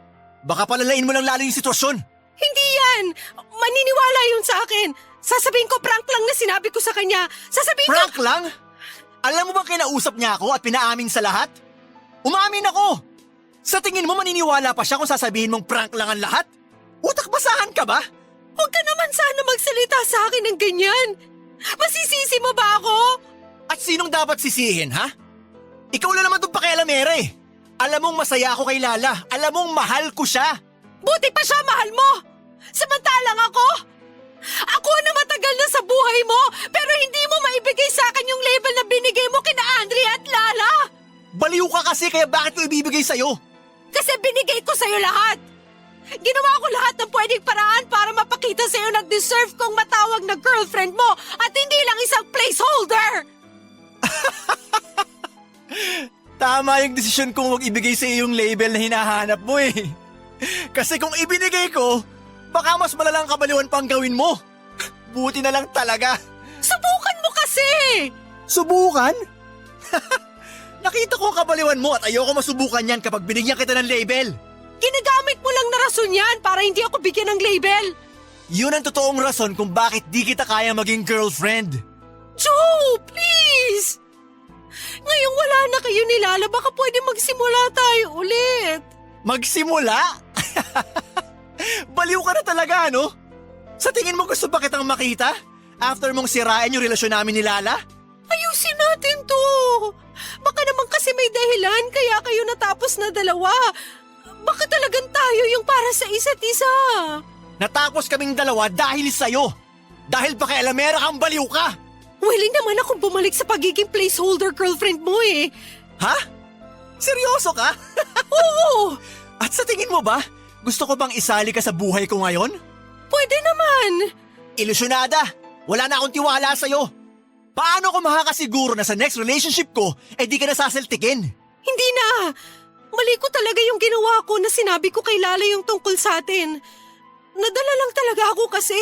Baka palalain mo lang lalo yung sitwasyon. Hindi yan. Maniniwala yun sa akin. Sasabihin ko prank lang na sinabi ko sa kanya. Sasabihin Prank ko... lang? Alam mo bang kinausap niya ako at pinaamin sa lahat? Umamin ako! Sa tingin mo maniniwala pa siya kung sasabihin mong prank lang ang lahat? Utak basahan ka ba? Huwag ka naman sana magsalita sa akin ng ganyan. Masisisi mo ba ako? At sinong dapat sisihin, ha? Ikaw lang naman itong pakialamera eh. Alam mong masaya ako kay Lala. Alam mong mahal ko siya. Buti pa siya mahal mo. Samantalang ako, Ako na matagal na sa buhay mo, pero hindi mo maibigay sa akin yung label na binigay mo kina Andrea at Lala. Baliw ka kasi kaya bakit ko ibibigay sa'yo? Kasi binigay ko sa'yo lahat. Ginawa ko lahat ng pwedeng paraan para mapakita sa'yo na deserve kong matawag na girlfriend mo at hindi lang isang placeholder. Tama yung desisyon kong huwag ibigay sa'yo yung label na hinahanap mo eh. Kasi kung ibinigay ko, baka mas malalang kabaliwan pang gawin mo. Buti na lang talaga. Subukan mo kasi! Subukan? Nakita ko ang kabaliwan mo at ayoko masubukan yan kapag binigyan kita ng label. Ginagamit mo lang na rason yan para hindi ako bigyan ng label. Yun ang totoong rason kung bakit di kita kaya maging girlfriend. Joe, please! Ngayong wala na kayo ni Lala, baka pwede magsimula tayo ulit. Magsimula? Baliw ka na talaga, no? Sa tingin mo gusto ba kitang makita? After mong sirain yung relasyon namin ni Lala? Ayusin natin to. Baka naman kasi may dahilan kaya kayo natapos na dalawa. Baka talagang tayo yung para sa isa't isa. Natapos kaming dalawa dahil sa'yo. Dahil pakialamera kang baliw ka. Willing naman akong bumalik sa pagiging placeholder girlfriend mo eh. Ha? Seryoso ka? Oo, At sa tingin mo ba, gusto ko bang isali ka sa buhay ko ngayon? pwede naman. Ilusyonada! Wala na akong tiwala sa'yo. Paano ko makakasiguro na sa next relationship ko, di ka nasasaltikin? Hindi na. Mali ko talaga yung ginawa ko na sinabi ko kay Lala yung tungkol sa atin. Nadala lang talaga ako kasi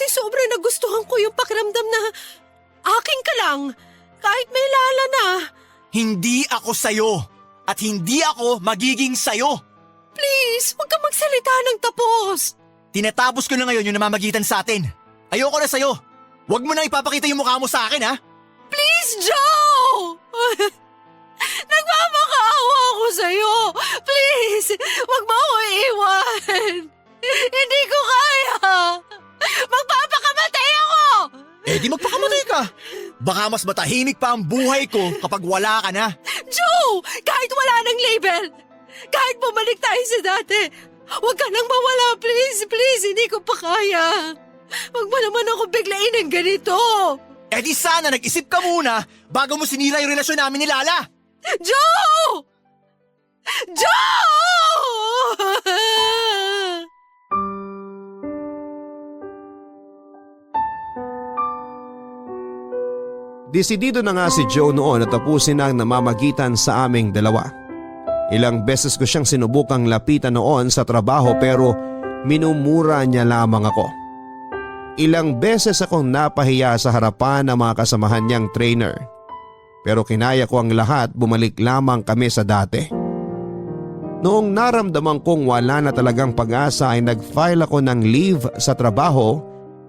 sobrang nagustuhan ko yung pakiramdam na akin ka lang, kahit may Lala na. Hindi ako sa'yo. At hindi ako magiging sa'yo. Please, huwag ka magsalita ng tapos. Tinatapos ko na ngayon yung namamagitan sa atin. Ayoko na sa'yo. Huwag mo nang ipapakita yung mukha mo sa akin, ha? Please, Joe! Nagmamakaawa ako sa'yo. Please, huwag mo ako iiwan. Hindi ko kaya. Magpapakamatay ako! Di magpakamatay ka. Baka mas matahimik pa ang buhay ko kapag wala ka na. Joe! Kahit wala ng label, kahit bumalik tayo sa dati, huwag ka nang mawala, please, please, hindi ko pa kaya. Huwag mo naman ako biglain ng ganito. Di sana nag-isip ka muna bago mo sinira yung relasyon namin ni Lala. Joe! Joe! Desidido na nga si Joe noon na tapusin ang namamagitan sa aming dalawa. Ilang beses ko siyang sinubukang lapitan noon sa trabaho pero minumura niya lamang ako. Ilang beses akong napahiya sa harapan ng mga kasamahan niyang trainer. Pero kinaya ko ang lahat, bumalik lamang kami sa dati. Noong naramdaman kong wala na talagang pag-asa ay nag-file ako ng leave sa trabaho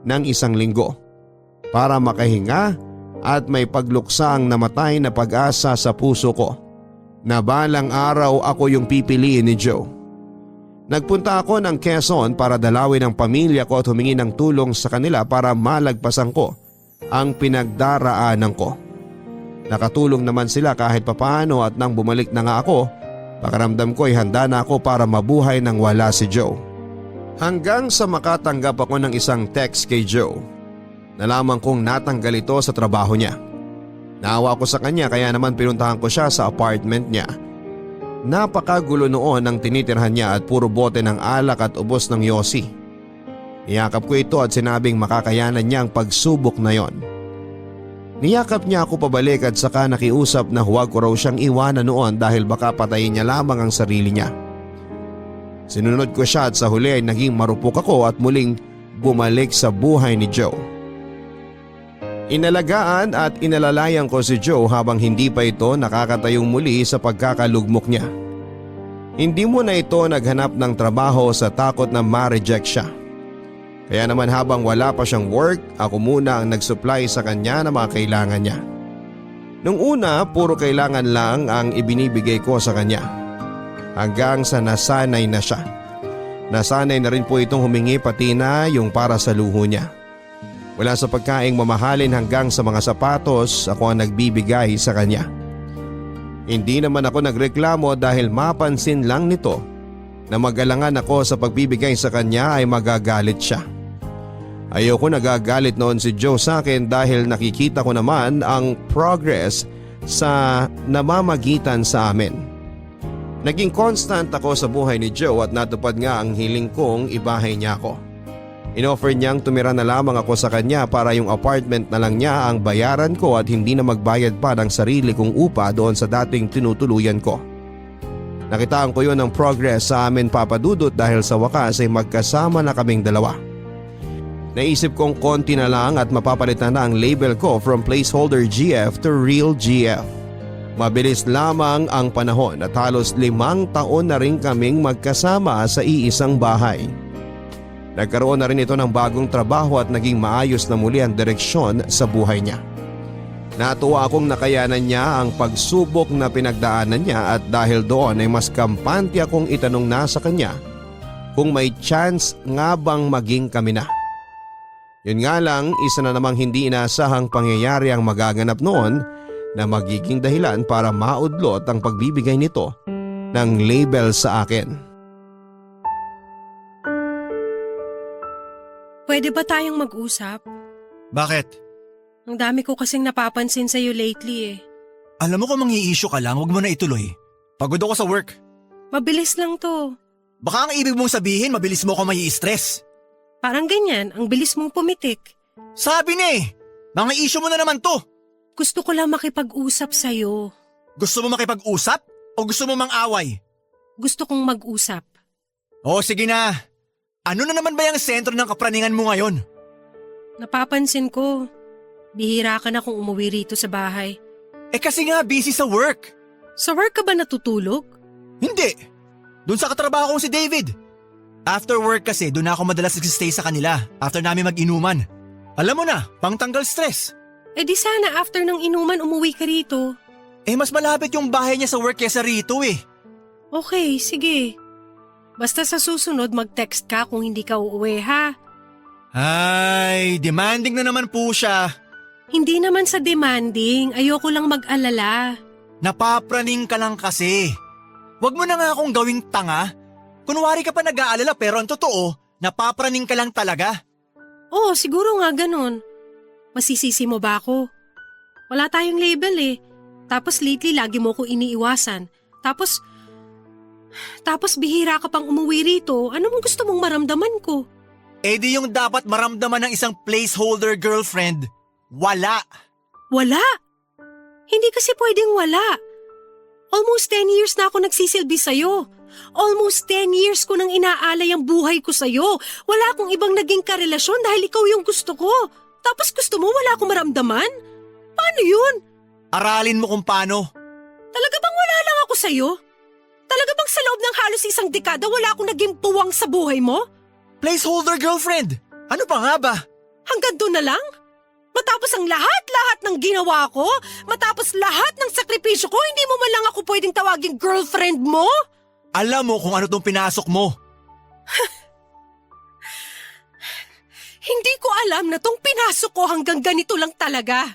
ng 1 linggo para makahinga at may pagluksa ang namatay na pag-asa sa puso ko na balang araw ako yung pipiliin ni Joe. Nagpunta ako ng Quezon para dalawin ang pamilya ko at humingi ng tulong sa kanila para malagpasan ko ang pinagdaraanan ko. Nakatulong naman sila kahit papaano at nang bumalik na nga ako, pakiramdam ko ay handa na ako para mabuhay nang wala si Joe. Hanggang sa makatanggap ako ng isang text kay Joe. Nalaman kong natanggal ito sa trabaho niya. Naawa ko sa kanya kaya naman pinuntahan ko siya sa apartment niya. Napakagulo noon ang tinitirhan niya at puro bote ng alak at ubos ng yosi. Niyakap ko ito at sinabing makakayanan niya ang pagsubok na yon. Niyakap niya ako pabalik at saka nakiusap na huwag ko raw siyang iwanan noon dahil baka patayin niya lamang ang sarili niya. Sinunod ko siya at sa huli ay naging marupok ako at muling bumalik sa buhay ni Joe. Inalagaan at inalalayan ko si Joe habang hindi pa ito nakakatayong muli sa pagkakalugmok niya. Hindi mo na ito naghanap ng trabaho sa takot na ma-reject siya. Kaya naman habang wala pa siyang work, ako muna ang nag-supply sa kanya ng mga kailangan niya. Nung una, puro kailangan lang ang ibinibigay ko sa kanya. Hanggang sa nasanay na siya. Nasanay na rin po itong humingi pati na yung para sa luho niya. Wala sa pagkaing mamahalin hanggang sa mga sapatos ako ang nagbibigay sa kanya. Hindi naman ako nagreklamo dahil mapansin lang nito na magalangan ako sa pagbibigay sa kanya ay magagalit siya. Ayoko nagagalit noon si Joe sa akin dahil nakikita ko naman ang progress sa namamagitan sa amin. Naging constant ako sa buhay ni Joe at natupad nga ang hiling kong ibahay niya ako. Inoffer niyang tumira na lamang ako sa kanya para yung apartment na lang niya ang bayaran ko at hindi na magbayad pa ng sarili kong upa doon sa dating tinutuluyan ko. Nakitaan ko yun ng progress sa amin papadudot dahil sa wakas ay magkasama na kaming dalawa. Naisip kong konti na lang at mapapalitan na ang label ko from placeholder GF to real GF. Mabilis lamang ang panahon at halos 5 taon na rin kaming magkasama sa iisang bahay. Nagkaroon na rin ito ng bagong trabaho at naging maayos na muli ang direksyon sa buhay niya. Natuwa akong nakayanan niya ang pagsubok na pinagdaanan niya at dahil doon ay mas kampante akong itanong na sa kanya kung may chance nga bang maging kami na. Yun nga lang, isa na namang hindi inaasahang pangyayari ang magaganap noon na magiging dahilan para maudlot ang pagbibigay nito ng label sa akin. Pwede ba tayong mag-usap? Bakit? Ang dami ko kasing napapansin sa'yo lately eh. Alam mo kung mangi-issue ka lang, huwag mo na ituloy. Pagod ako sa work. Mabilis lang to. Baka ang ibig mong sabihin, mabilis mo ako mai-stress. Parang ganyan, ang bilis mong pumitik. Sabi na eh, mga issue mo na naman to. Gusto ko lang makipag-usap sa'yo. Gusto mo makipag-usap o gusto mo mang-away? Gusto kong mag-usap. O sige na. Ano na naman ba yung sentro ng kapraningan mo ngayon? Napapansin ko, bihira ka na kung umuwi rito sa bahay. Eh kasi nga busy sa work. Sa work ka ba natutulog? Hindi. Doon sa katrabaho kong si David. After work kasi doon ako madalas nagsistay sa kanila after namin mag-inuman. Alam mo na, pangtanggal stress. Eh di sana after ng inuman umuwi ka rito. Eh mas malapit yung bahay niya sa work kesa rito eh. Okay, sige. Basta sa susunod mag-text ka kung hindi ka uuwi ha. Ay, demanding na naman po siya. Hindi naman sa demanding, ayoko lang mag-alala. Napapraning ka lang kasi. Huwag mo na nga akong gawing tanga. Kunwari ka pa nag-aalala pero ang totoo, napapraning ka lang talaga. Oo, siguro nga ganun. Masisisi mo ba ako? Wala tayong label eh. Tapos lately lagi mo ko iniiwasan. Tapos bihira ka pang umuwi rito. Ano mong gusto mong maramdaman ko? Eh di yung dapat maramdaman ng isang placeholder girlfriend. Wala. Wala? Hindi kasi pwedeng wala. Almost 10 years na ako nagsisilbi sa'yo. Almost 10 years ko nang inaalay ang buhay ko sa'yo. Wala akong ibang naging karelasyon dahil ikaw yung gusto ko. Tapos gusto mo wala akong maramdaman? Paano yun? Aralin mo kung paano. Talaga bang wala lang ako sa'yo? Talaga bang sa loob ng halos isang dekada wala akong naging puwang sa buhay mo? Placeholder girlfriend. Ano pa nga ba? Hanggang doon na lang? Matapos ang lahat ng ginawa ko? Matapos lahat ng sakripisyo ko, hindi mo man lang ako pwedeng tawaging girlfriend mo? Alam mo kung ano tong pinasok mo. Hindi ko alam na tong pinasok ko hanggang ganito lang talaga.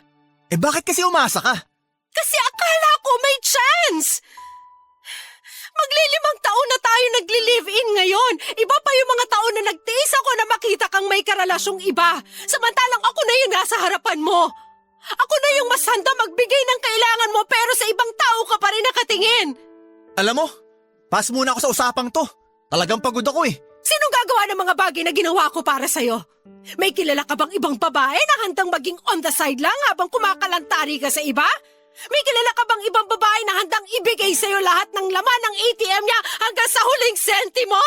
Eh bakit kasi umasa ka? Kasi akala ko may chance! Magli5 taon na tayo nagli-live-in ngayon. Iba pa yung mga taon na nagtiis ako na makita kang may karelasyong iba. Samantalang ako na yung nasa harapan mo. Ako na yung mas handa magbigay ng kailangan mo pero sa ibang tao ka pa rin nakatingin. Alam mo, pass muna ako sa usapang to. Talagang pagod ako eh. Sinong gagawa ng mga bagay na ginawa ko para sa'yo? May kilala ka bang ibang babae na handang maging on the side lang habang kumakalantari ka sa iba? May kilala ka bang ibang babae na handang ibigay sa'yo lahat ng laman ng ATM niya hanggang sa huling sentimo?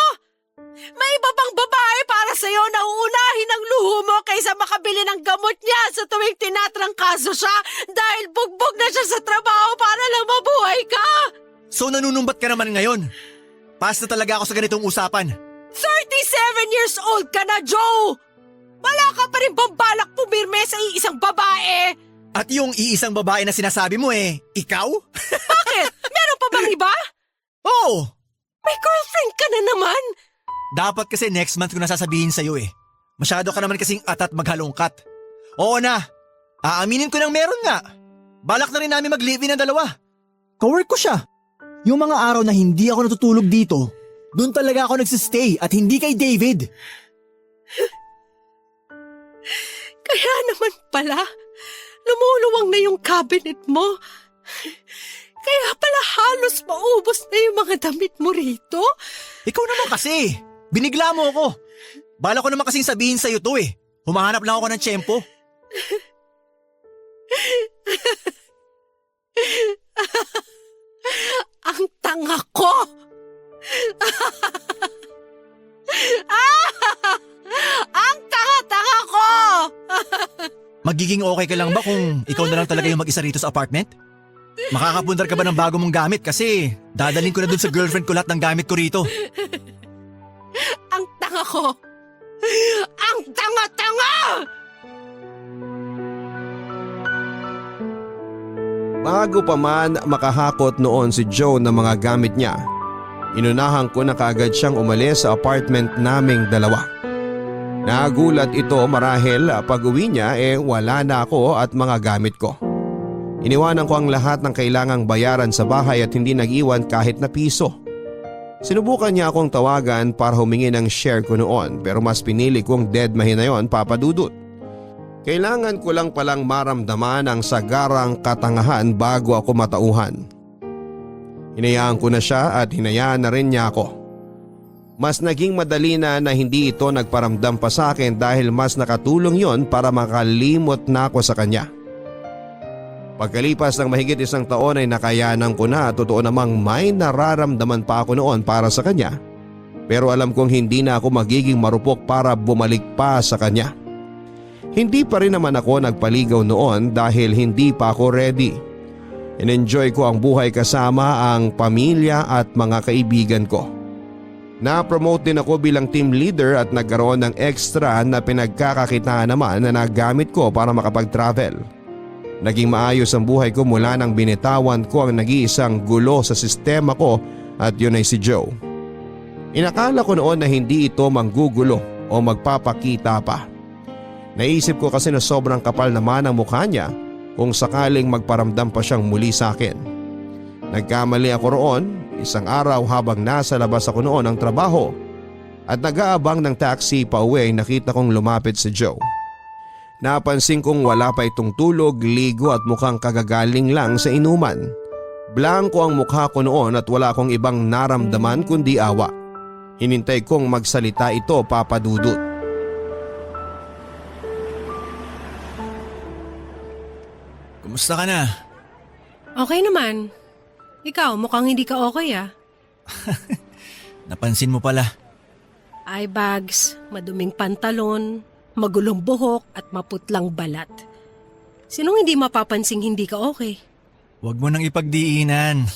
May iba bang babae para sa'yo na uunahin ang luho mo kaysa makabili ng gamot niya sa tuwing tinatrangkaso siya dahil bugbog na siya sa trabaho para lang mabuhay ka? So nanunumbat ka naman ngayon. Pass na talaga ako sa ganitong usapan. 37 years old ka na, Joe! Wala ka pa rin bang balak pumirme sa iisang babae? At yung iisang babae na sinasabi mo ikaw? Bakit? Meron pa bang iba? Oo! May girlfriend ka na naman! Dapat kasi next month ko nasasabihin sa'yo eh. Masyado ka naman kasing atat maghalongkat. Oo na, aaminin ko nang meron nga. Balak na rin namin mag-live-in ng dalawa. Kawork ko siya. Yung mga araw na hindi ako natutulog dito, doon talaga ako nagsistay at hindi kay David. Kaya naman pala, lumuluwang na yung cabinet mo. Kaya pala halos maubos na yung mga damit mo rito. Ikaw naman kasi. Binigla mo ako. Bala ko naman kasing sabihin sa'yo to eh. Humahanap lang ako ng tiyempo. Ang tanga ko! Ang tanga-tanga ko! Magiging okay ka lang ba kung ikaw na lang talaga yung mag-isa rito sa apartment? Makakapundar ka ba ng bago mong gamit kasi dadalhin ko na dun sa girlfriend ko lahat ng gamit ko rito. Ang tanga ko! Ang tanga-tanga! Bago pa man makahakot noon si Joe ng mga gamit niya, inunahan ko na kaagad siyang umalis sa apartment naming dalawa. Nagulat ito marahil pag uwi niya wala na ako at mga gamit ko. Iniwanan ko ang lahat ng kailangang bayaran sa bahay at hindi nag-iwan kahit na piso. Sinubukan niya akong tawagan para humingi ng share ko noon pero mas pinili kong deadmahin na yon, Papa Dudut. Kailangan ko lang palang maramdaman ang sagarang katangahan bago ako matauhan. Hinayaan ko na siya at hinayaan na rin niya ako. Mas naging madali na hindi ito nagparamdam pa sa akin dahil mas nakatulong yon para makalimot na ako sa kanya. Pagkalipas ng mahigit 1 taon ay nakayanan ko na at totoo namang may nararamdaman pa ako noon para sa kanya. Pero alam kong hindi na ako magiging marupok para bumalik pa sa kanya. Hindi pa rin naman ako nagpaligaw noon dahil hindi pa ako ready. In-enjoy ko ang buhay kasama ang pamilya at mga kaibigan ko. Na-promote din ako bilang team leader at nagkaroon ng extra na pinagkakakitaan naman na nagamit ko para makapag-travel. Naging maayos ang buhay ko mula nang binitawan ko ang nag-iisang gulo sa sistema ko at yun ay si Joe. Inakala ko noon na hindi ito manggugulo o magpapakita pa. Naisip ko kasi na sobrang kapal naman ang mukha niya kung sakaling magparamdam pa siyang muli sa akin. Nagkamali ako roon, isang araw habang nasa labas ako noon ng trabaho at nag-aabang ng taxi pa uwi ay nakita kong lumapit si Joe. Napansin kong wala pa itong tulog, ligo at mukhang kagagaling lang sa inuman. Blanko ang mukha ko noon at wala akong ibang naramdaman kundi awa. Hinintay kong magsalita ito, Papa Dudut. Kumusta ka na? Okay naman. Ikaw, mukhang hindi ka okay Napansin mo pala. Eye bags, maduming pantalon, magulong buhok at maputlang balat. Sinong hindi mapapansing hindi ka okay? Huwag mo nang ipagdiinan.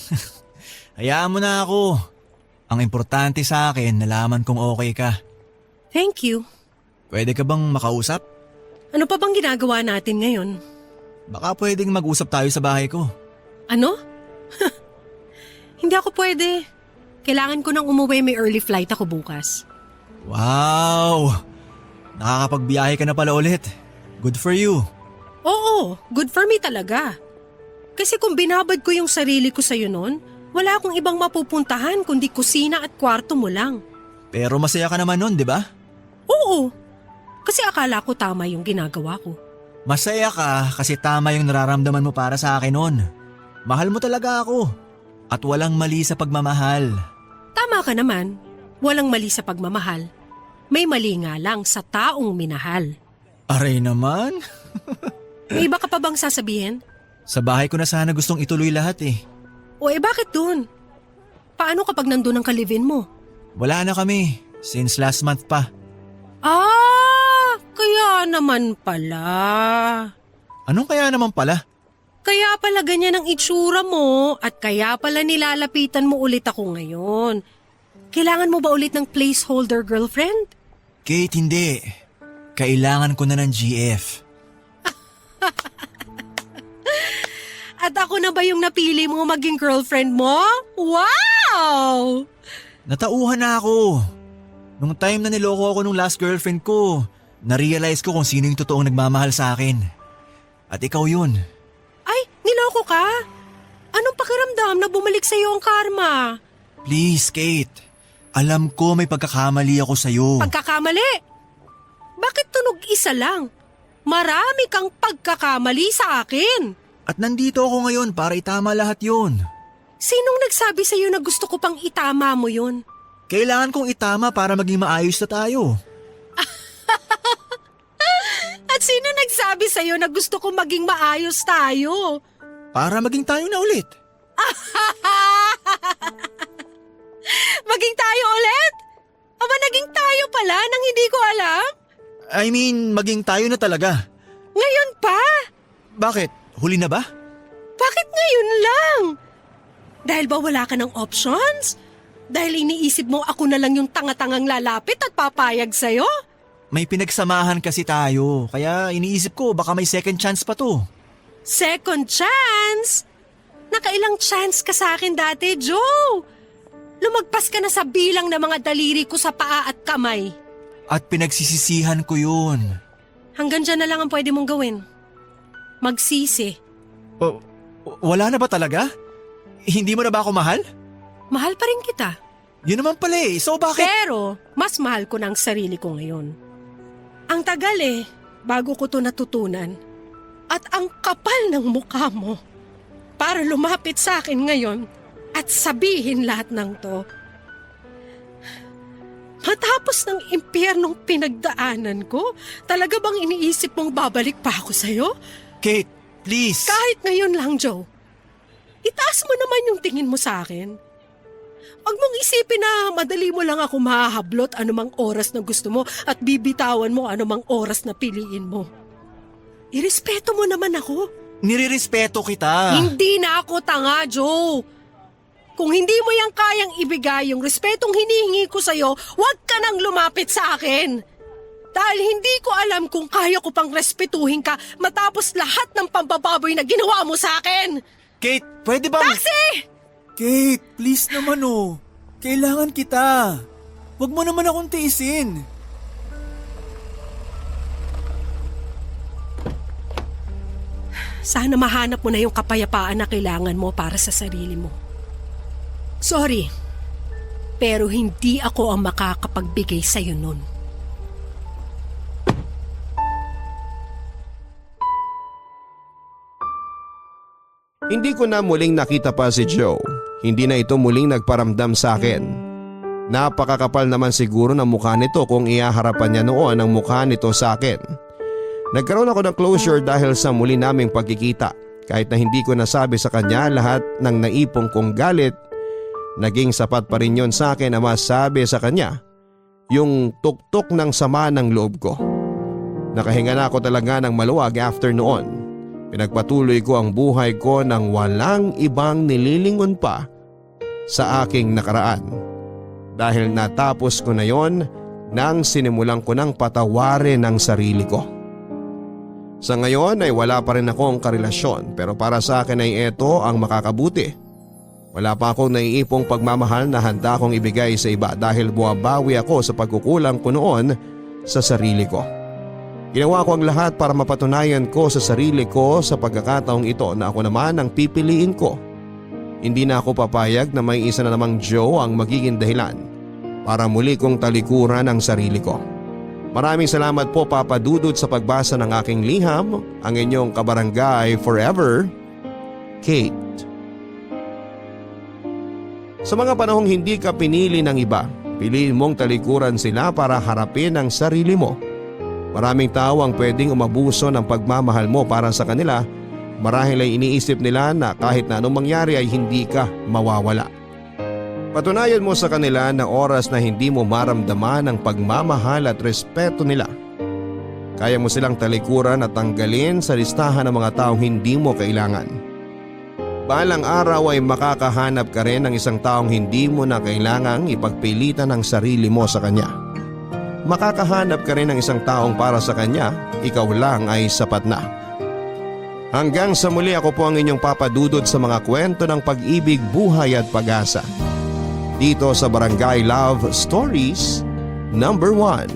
Hayaan mo na ako. Ang importante sa akin, nalaman kong okay ka. Thank you. Pwede ka bang makausap? Ano pa bang ginagawa natin ngayon? Baka pwedeng mag-usap tayo sa bahay ko. Ano? Hindi ako pwede. Kailangan ko nang umuwi, may early flight ako bukas. Wow! Nakakapagbiyahe ka na pala ulit. Good for you. Oo, good for me talaga. Kasi kung binabad ko yung sarili ko sa'yo noon, wala akong ibang mapupuntahan kundi kusina at kwarto mo lang. Pero masaya ka naman nun, di ba? Oo, kasi akala ko tama yung ginagawa ko. Masaya ka kasi tama yung nararamdaman mo para sa akin nun. Mahal mo talaga ako. At walang mali sa pagmamahal. Tama ka naman. Walang mali sa pagmamahal. May mali nga lang sa taong minahal. Aray naman. May iba ka pa bang sasabihin? Sa bahay ko na sana gustong ituloy lahat eh. O bakit dun? Paano kapag nandun ang kalivin mo? Wala na kami. Since last month pa. Kaya naman pala. Anong kaya naman pala? Kaya pala ganyan ang itsura mo at kaya pala nilalapitan mo ulit ako ngayon. Kailangan mo ba ulit ng placeholder girlfriend? Kate, hindi. Kailangan ko na ng GF. At ako na ba yung napili mo maging girlfriend mo? Wow! Natauhan na ako. Nung time na niloko ako nung last girlfriend ko, na-realize ko kung sino yung totoong nagmamahal sa akin. At ikaw yun. Ay, niloko ka? Anong pakiramdam na bumalik sa'yo ang karma? Please, Kate. Alam ko may pagkakamali ako sa'yo. Pagkakamali? Bakit tunog isa lang? Marami kang pagkakamali sa akin. At nandito ako ngayon para itama lahat yun. Sinong nagsabi sa'yo na gusto ko pang itama mo yun? Kailangan kong itama para maging maayos na tayo. At sino nagsabi sa'yo na gusto ko maging maayos tayo? Para maging tayo na ulit. Maging tayo ulit? Aba, naging tayo pala nang hindi ko alam? I mean, maging tayo na talaga. Ngayon pa? Bakit? Huli na ba? Bakit ngayon lang? Dahil ba wala ka ng options? Dahil iniisip mo ako na lang yung tanga-tangang lalapit at papayag sa'yo? May pinagsamahan kasi tayo, kaya iniisip ko baka may second chance pa to. Second chance? Nakailang chance ka sa akin dati, Joe? Lumagpas ka na sa bilang ng mga daliri ko sa paa at kamay. At pinagsisisihan ko yun. Hanggang dyan na lang ang pwede mong gawin. Magsisi. Wala na ba talaga? Hindi mo na ba ako mahal? Mahal pa rin kita. Yun naman pala eh, so bakit? Pero, mas mahal ko na ang sarili ko ngayon. Ang tagal bago ko to natutunan. At ang kapal ng mukha mo para lumapit sa akin ngayon at sabihin lahat ng to. Matapos ng impyernong pinagdaanan ko, talaga bang iniisip mong babalik pa ako sa'yo? Kate, please. Kahit ngayon lang, Joe. Itaas mo naman yung tingin mo sa akin. Huwag mong isipin na madali mo lang ako mahahablot anumang oras na gusto mo at bibitawan mo anumang oras na piliin mo. Irespeto mo naman ako. Nirirespeto kita. Hindi na ako tanga, Joe. Kung hindi mo yan kayang ibigay yung respetong hinihingi ko sa'yo, huwag ka nang lumapit sa akin. Dahil hindi ko alam kung kaya ko pang respetuhin ka matapos lahat ng pambababoy na ginawa mo sa akin. Kate, pwede bang... Taxi! Kate, please naman oh. Kailangan kita. Huwag mo naman akong tiisin. Sana mahanap mo na yung kapayapaan na kailangan mo para sa sarili mo. Sorry, pero hindi ako ang makakapagbigay sa'yo nun. Hindi ko na muling nakita pa si Joe. Hindi na ito muling nagparamdam sa akin. Napakakapal naman siguro ng mukha nito kung iaharapan niya noon ang mukha nito sa akin. Nagkaroon ako ng closure dahil sa muli naming pagkikita. Kahit na hindi ko nasabi sa kanya lahat ng naipong kong galit, naging sapat pa rin yon sa akin na masabi sa kanya yung tuktok ng sama ng loob ko. Nakahinga na ako talaga ng maluwag after noon. Pinagpatuloy ko ang buhay ko nang walang ibang nililingon pa sa aking nakaraan. Dahil natapos ko na yon nang sinimulan ko ng patawarin ang sarili ko. Sa ngayon ay wala pa rin akong karelasyon pero para sa akin ay ito ang makakabuti. Wala pa akong naiipong pagmamahal na handa kong ibigay sa iba dahil buwabawi ako sa pagkukulang ko noon sa sarili ko. Ginawa ko ang lahat para mapatunayan ko sa sarili ko sa pagkakataong ito na ako naman ang pipiliin ko. Hindi na ako papayag na may isa na namang Joe ang magiging dahilan para muli kong talikuran ang sarili ko. Maraming salamat po Papa Dudut sa pagbasa ng aking liham, ang inyong kabarangay forever, Kate. Sa mga panahong hindi ka pinili ng iba, piliin mong talikuran sila para harapin ang sarili mo. Maraming tao ang pwedeng umabuso ng pagmamahal mo para sa kanila, marahil ay iniisip nila na kahit na anong mangyari ay hindi ka mawawala. Patunayan mo sa kanila na oras na hindi mo maramdaman ang pagmamahal at respeto nila. Kaya mo silang talikuran at tanggalin sa listahan ng mga taong hindi mo kailangan. Balang araw ay makakahanap ka rin ng isang taong hindi mo na kailangang ipagpilitan ang sarili mo sa kanya. Makakahanap ka rin ng isang taong para sa kanya, ikaw lang ay sapat na. Hanggang sa muli, ako po ang inyong Papa Dudut sa mga kwento ng pag-ibig, buhay at pag-asa. Dito sa Barangay Love Stories number 1.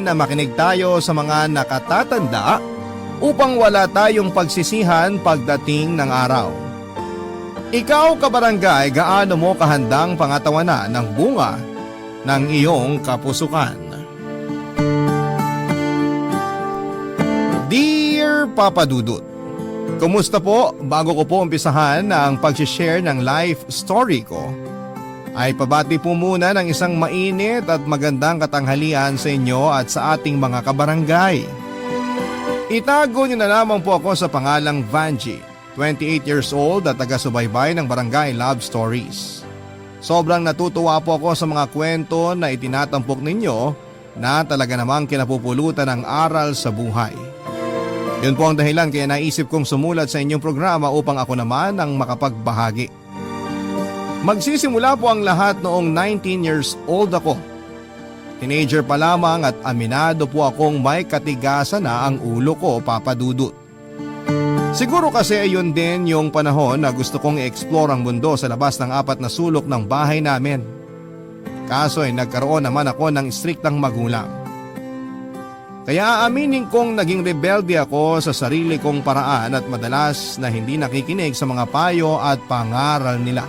Na makinig tayo sa mga nakatatanda upang wala tayong pagsisihan pagdating ng araw. Ikaw kabarangay, gaano mo kahandang pangatawanan ng bunga ng iyong kapusukan? Papa Dudut. Kumusta po? Bago ko po umpisahan ang pag-share ng life story ko, ay pabati po muna ng isang mainit at magandang katanghalian sa inyo at sa ating mga kabarangay. Itago niyo na lamang po ako sa pangalang Vanji, 28 years old at taga-subaybay ng Barangay Love Stories. Sobrang natutuwa po ako sa mga kwento na itinatampok ninyo na talaga namang kinapupulutan ng aral sa buhay. Yun po ang dahilan kaya naisip kong sumulat sa inyong programa upang ako naman ang makapagbahagi. Magsisimula po ang lahat noong 19 years old ako. Teenager pa lamang at aminado po akong may katigasan na ang ulo ko, Papa Dudut. Siguro kasi ayun din yung panahon na gusto kong i-explore ang mundo sa labas ng 4 na sulok ng bahay namin. Kaso ay nagkaroon naman ako ng striktang magulang. Kaya aaminin kong naging rebelde ako sa sarili kong paraan at madalas na hindi nakikinig sa mga payo at pangaral nila.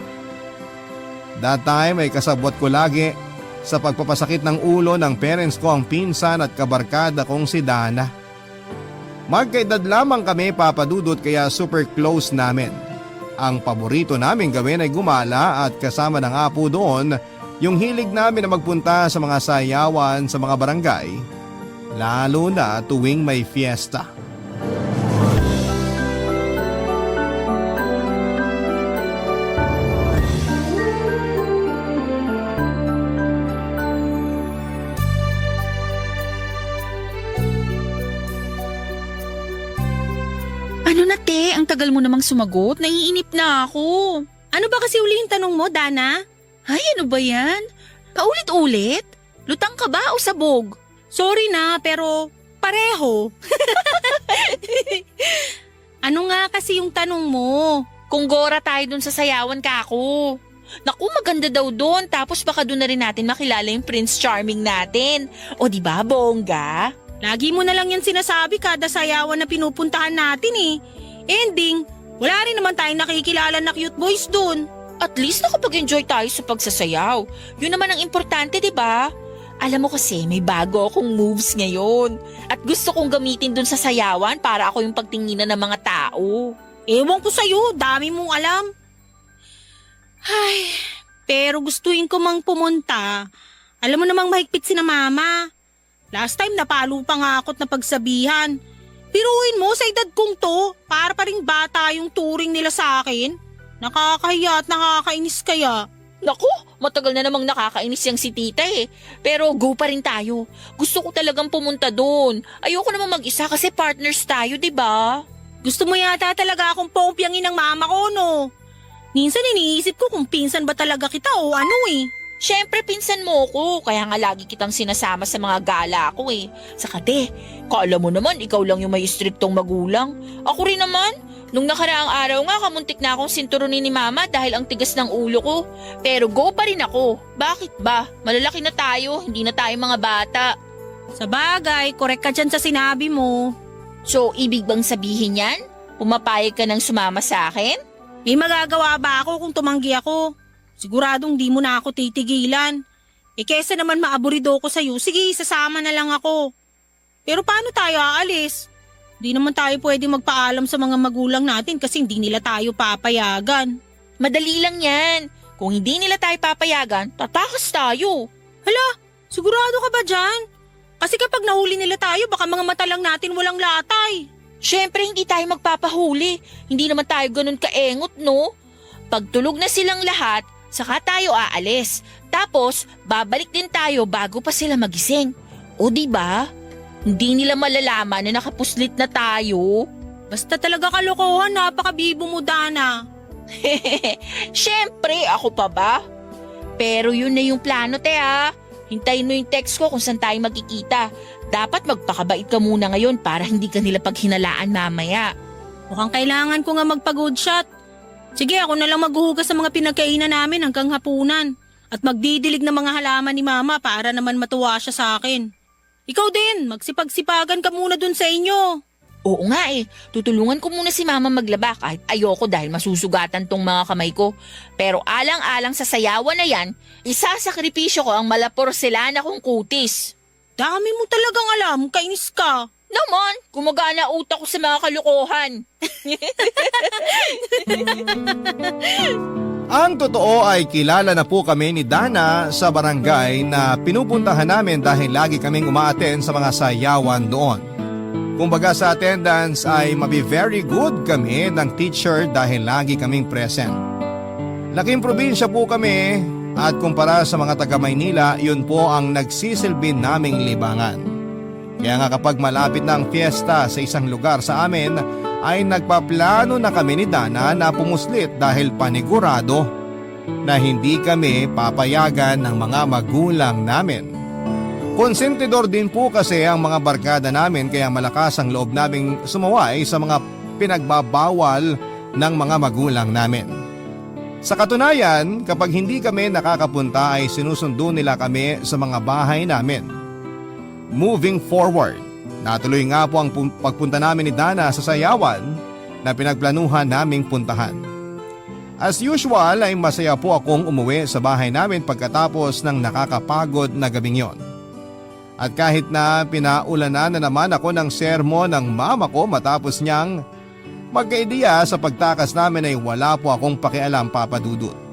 That time ay kasabwat ko lagi sa pagpapasakit ng ulo ng parents ko ang pinsan at kabarkada kong si Dana. Magkaedad lamang kami, Papa Dudut, kaya super close namin. Ang paborito namin gawin ay gumala at kasama ng apo doon yung hilig namin na magpunta sa mga sayawan sa mga barangay, lalo na tuwing may fiesta. Ano na te, ang tagal mo namang sumagot, naiinip na ako. Ano ba kasi uli yung tanong mo, Dana? Ay, ano ba yan? Paulit-ulit? Lutang ka ba o sabog? Sorry na, pero pareho. Ano nga kasi yung tanong mo? Kung gora tayo dun sa sayawan ka ako. Naku, maganda daw doon, tapos baka doon na rin natin makilala yung Prince Charming natin. O di ba, bongga? Lagi mo na lang yan sinasabi kada sayawan na pinupuntahan natin eh. Ending, wala rin naman tayong nakikilala na cute boys dun. At least nakapag-enjoy tayo sa pagsasayaw. Yun naman ang importante, di ba? Alam mo kasi, may bago akong moves ngayon. At gusto kong gamitin dun sa sayawan para ako yung pagtinginan ng mga tao. Ewan ko sa'yo, dami mong alam. Ay, pero gustuin ko mang pumunta. Alam mo namang mahigpit si na mama. Last time napalo pa nga ako't napagsabihan. Piruin mo sa edad kong to, para pa ring bata yung turing nila sa akin. Nakakahiya at nakakainis kaya. Naku, matagal na namang nakakainis yung si tita eh. Pero go pa rin tayo. Gusto ko talagang pumunta doon. Ayoko naman mag-isa kasi partners tayo, di ba? Gusto mo yata talaga akong paumpyangin ng mama ko, no? Minsan iniisip ko kung pinsan ba talaga kita o ano eh. Siyempre, pinsan mo ko, kaya nga lagi kitang sinasama sa mga gala ko eh. Saka de, kala mo naman ikaw lang yung may striktong magulang. Ako rin naman, nung nakaraang araw nga kamuntik na akong sinturunin ni mama dahil ang tigas ng ulo ko. Pero go pa rin ako. Bakit ba? Malalaki na tayo, hindi na tayo mga bata. Sa bagay, correct ka dyan sa sinabi mo. So, ibig bang sabihin yan? Pumapayag ka ng sumama sa akin? May magagawa ba ako kung tumanggi ako? Siguradong di mo na ako titigilan. Kesa naman maaburido ko sa'yo, sige, sasama na lang ako. Pero paano tayo aalis? Di naman tayo pwede magpaalam sa mga magulang natin kasi hindi nila tayo papayagan. Madali lang yan. Kung hindi nila tayo papayagan, tatakas tayo. Hala, sigurado ka ba dyan? Kasi kapag nahuli nila tayo, baka mga mata lang natin walang latay. Siyempre, hindi tayo magpapahuli. Hindi naman tayo ganun kaengot, no? Pagtulog na silang lahat, saka tayo aalis. Tapos, babalik din tayo bago pa sila magising. O di ba? Hindi nila malalaman na nakapuslit na tayo. Basta talaga kalokohan, napakabibo mo, Dana. Siyempre, ako pa ba? Pero yun na yung plano, te ha. Hintayin mo yung text ko kung saan tayo magkikita. Dapat magpakabait ka muna ngayon para hindi ka nila paghinalaan mamaya. Mukhang kailangan ko nga magpa-good shot. Sige, ako na lang maghuhugas sa mga pinagkainan namin hanggang hapunan. At magdidilig ng mga halaman ni Mama para naman matuwa siya sa akin. Ikaw din, magsipag-sipagan ka muna dun sa inyo. Oo nga eh, tutulungan ko muna si Mama maglaba kahit ayoko dahil masusugatan tong mga kamay ko. Pero alang-alang sa sayawan na yan, isasakripisyo ko ang malaporselana kong kutis. Dami mo talagang alam, kainis ka. Naman, gumagana utak ko sa mga kalokohan. Ang totoo ay kilala na po kami ni Dana sa barangay na pinupuntahan namin dahil lagi kaming umaattend sa mga sayawan doon. Kumbaga sa attendance ay mabi-very good kami ng teacher dahil lagi kaming present. Laking probinsya po kami at kumpara sa mga taga Maynila, yun po ang nagsisilbi naming libangan. Kaya nga kapag malapit na ang fiesta sa isang lugar sa amin, ay nagpaplano na kami ni Dana na pumuslit dahil panigurado na hindi kami papayagan ng mga magulang namin. Konsentidor din po kasi ang mga barkada namin kaya malakas ang loob naming sumaway sa mga pinagbabawal ng mga magulang namin. Sa katunayan, kapag hindi kami nakakapunta ay sinusundo nila kami sa mga bahay namin. Moving forward, natuloy nga po ang pagpunta namin ni Dana sa sayawan na pinagplanuhan naming puntahan. As usual ay masaya po akong umuwi sa bahay namin pagkatapos ng nakakapagod na gabing yon. At kahit na pinaulanan na naman ako ng sermon ng mama ko matapos niyang magkaidiya sa pagtakas namin ay wala po akong pakialam, Papa Dudut.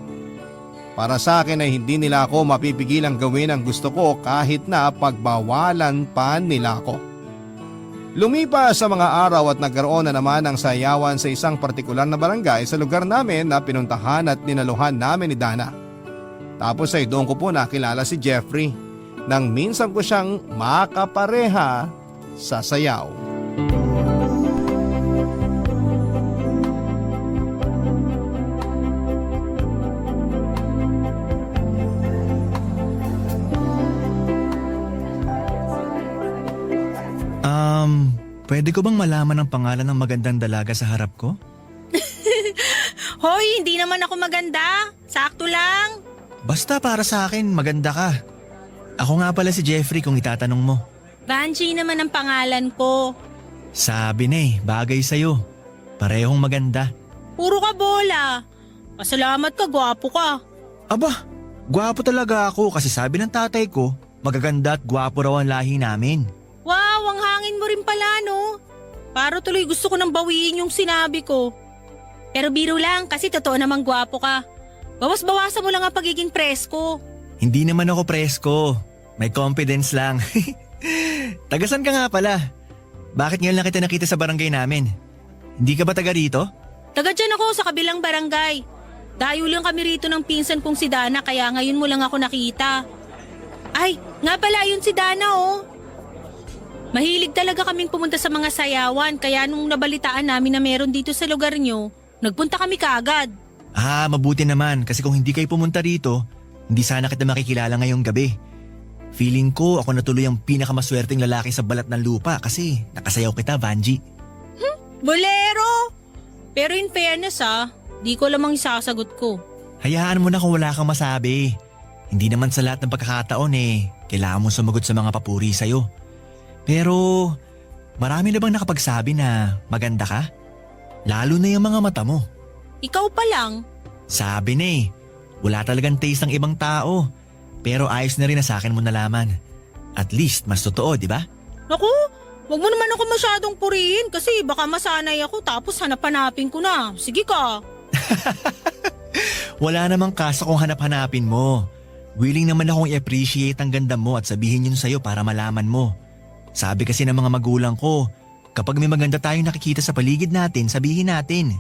Para sa akin ay hindi nila ako mapipigilang gawin ang gusto ko kahit na pagbawalan pa nila ako. Lumipas sa mga araw at nagkaroon na naman ng sayawan sa isang partikular na barangay sa lugar namin na pinuntahan at dinaluhan namin ni Dana. Tapos ay doon ko po nakilala si Jeffrey nang minsan ko siyang makapareha sa sayaw. Pwede ko bang malaman ang pangalan ng magandang dalaga sa harap ko? Hoy, hindi naman ako maganda. Sakto lang. Basta para sa akin, maganda ka. Ako nga pala si Jeffrey kung itatanong mo. Vanjie naman ang pangalan ko. Sabi na bagay sa'yo. Parehong maganda. Puro ka bola. Pasalamat ka, gwapo ka. Aba, gwapo talaga ako kasi sabi ng tatay ko, magaganda at gwapo raw ang lahi namin. Wow, ang hangin mo rin pala, no? Para tuloy gusto ko nang bawiin yung sinabi ko. Pero biro lang kasi totoo namang gwapo ka. Bawas-bawasan mo lang ang pagiging presko. Hindi naman ako presko. May confidence lang. Tagasan ka nga pala. Bakit ngayon lang kita nakita sa barangay namin? Hindi ka ba taga rito? Taga dyan ako sa kabilang barangay. Dayo lang kami rito ng pinsan kong si Dana kaya ngayon mo lang ako nakita. Ay, nga pala yun si Dana, oh. Mahilig talaga kaming pumunta sa mga sayawan kaya nung nabalitaan namin na meron dito sa lugar nyo, nagpunta kami kaagad. Mabuti naman kasi kung hindi kayo pumunta rito, hindi sana kita makikilala ngayong gabi. Feeling ko ako na tuloy ang pinakamaswerteng lalaki sa balat ng lupa kasi nakasayaw kita, Vanjie. Bolero! Pero in fairness di ko lamang isasagot ko. Hayaan mo na kung wala kang masabi. Hindi naman sa lahat ng pagkakataon kailangan mo sumagot sa mga papuri sa'yo. Pero marami na bang nakapagsabi na maganda ka? Lalo na yung mga mata mo. Ikaw pa lang. Sabi na wala talagang taste ng ibang tao. Pero ayos na rin na sa akin mo nalaman. At least mas totoo, di ba? Naku, wag mo naman ako masyadong purihin kasi baka masanay ako tapos hanap-hanapin ko na. Sige ka. Wala namang kaso kung hanap-hanapin mo. Willing naman akong i-appreciate ang ganda mo at sabihin yun sa'yo para malaman mo. Sabi kasi ng mga magulang ko, kapag may maganda tayong nakikita sa paligid natin, sabihin natin.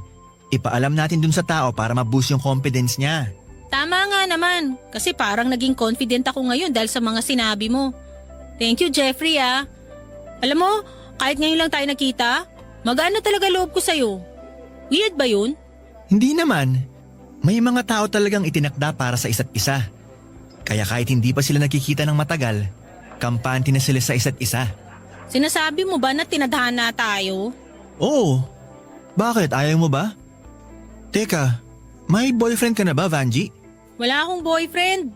Ipaalam natin dun sa tao para ma-boost yung confidence niya. Tama nga naman, kasi parang naging confident ako ngayon dahil sa mga sinabi mo. Thank you, Jeffrey Alam mo, kahit ngayon lang tayo nakita, magaan na talaga loob ko sa'yo. Weird ba yun? Hindi naman. May mga tao talagang itinakda para sa isa't isa. Kaya kahit hindi pa sila nakikita ng matagal, kampante na sila sa isa't isa. Sinasabi mo ba na tinadhana tayo? Oo. Bakit? Ayaw mo ba? Teka, may boyfriend ka na ba, Vanjie? Wala akong boyfriend.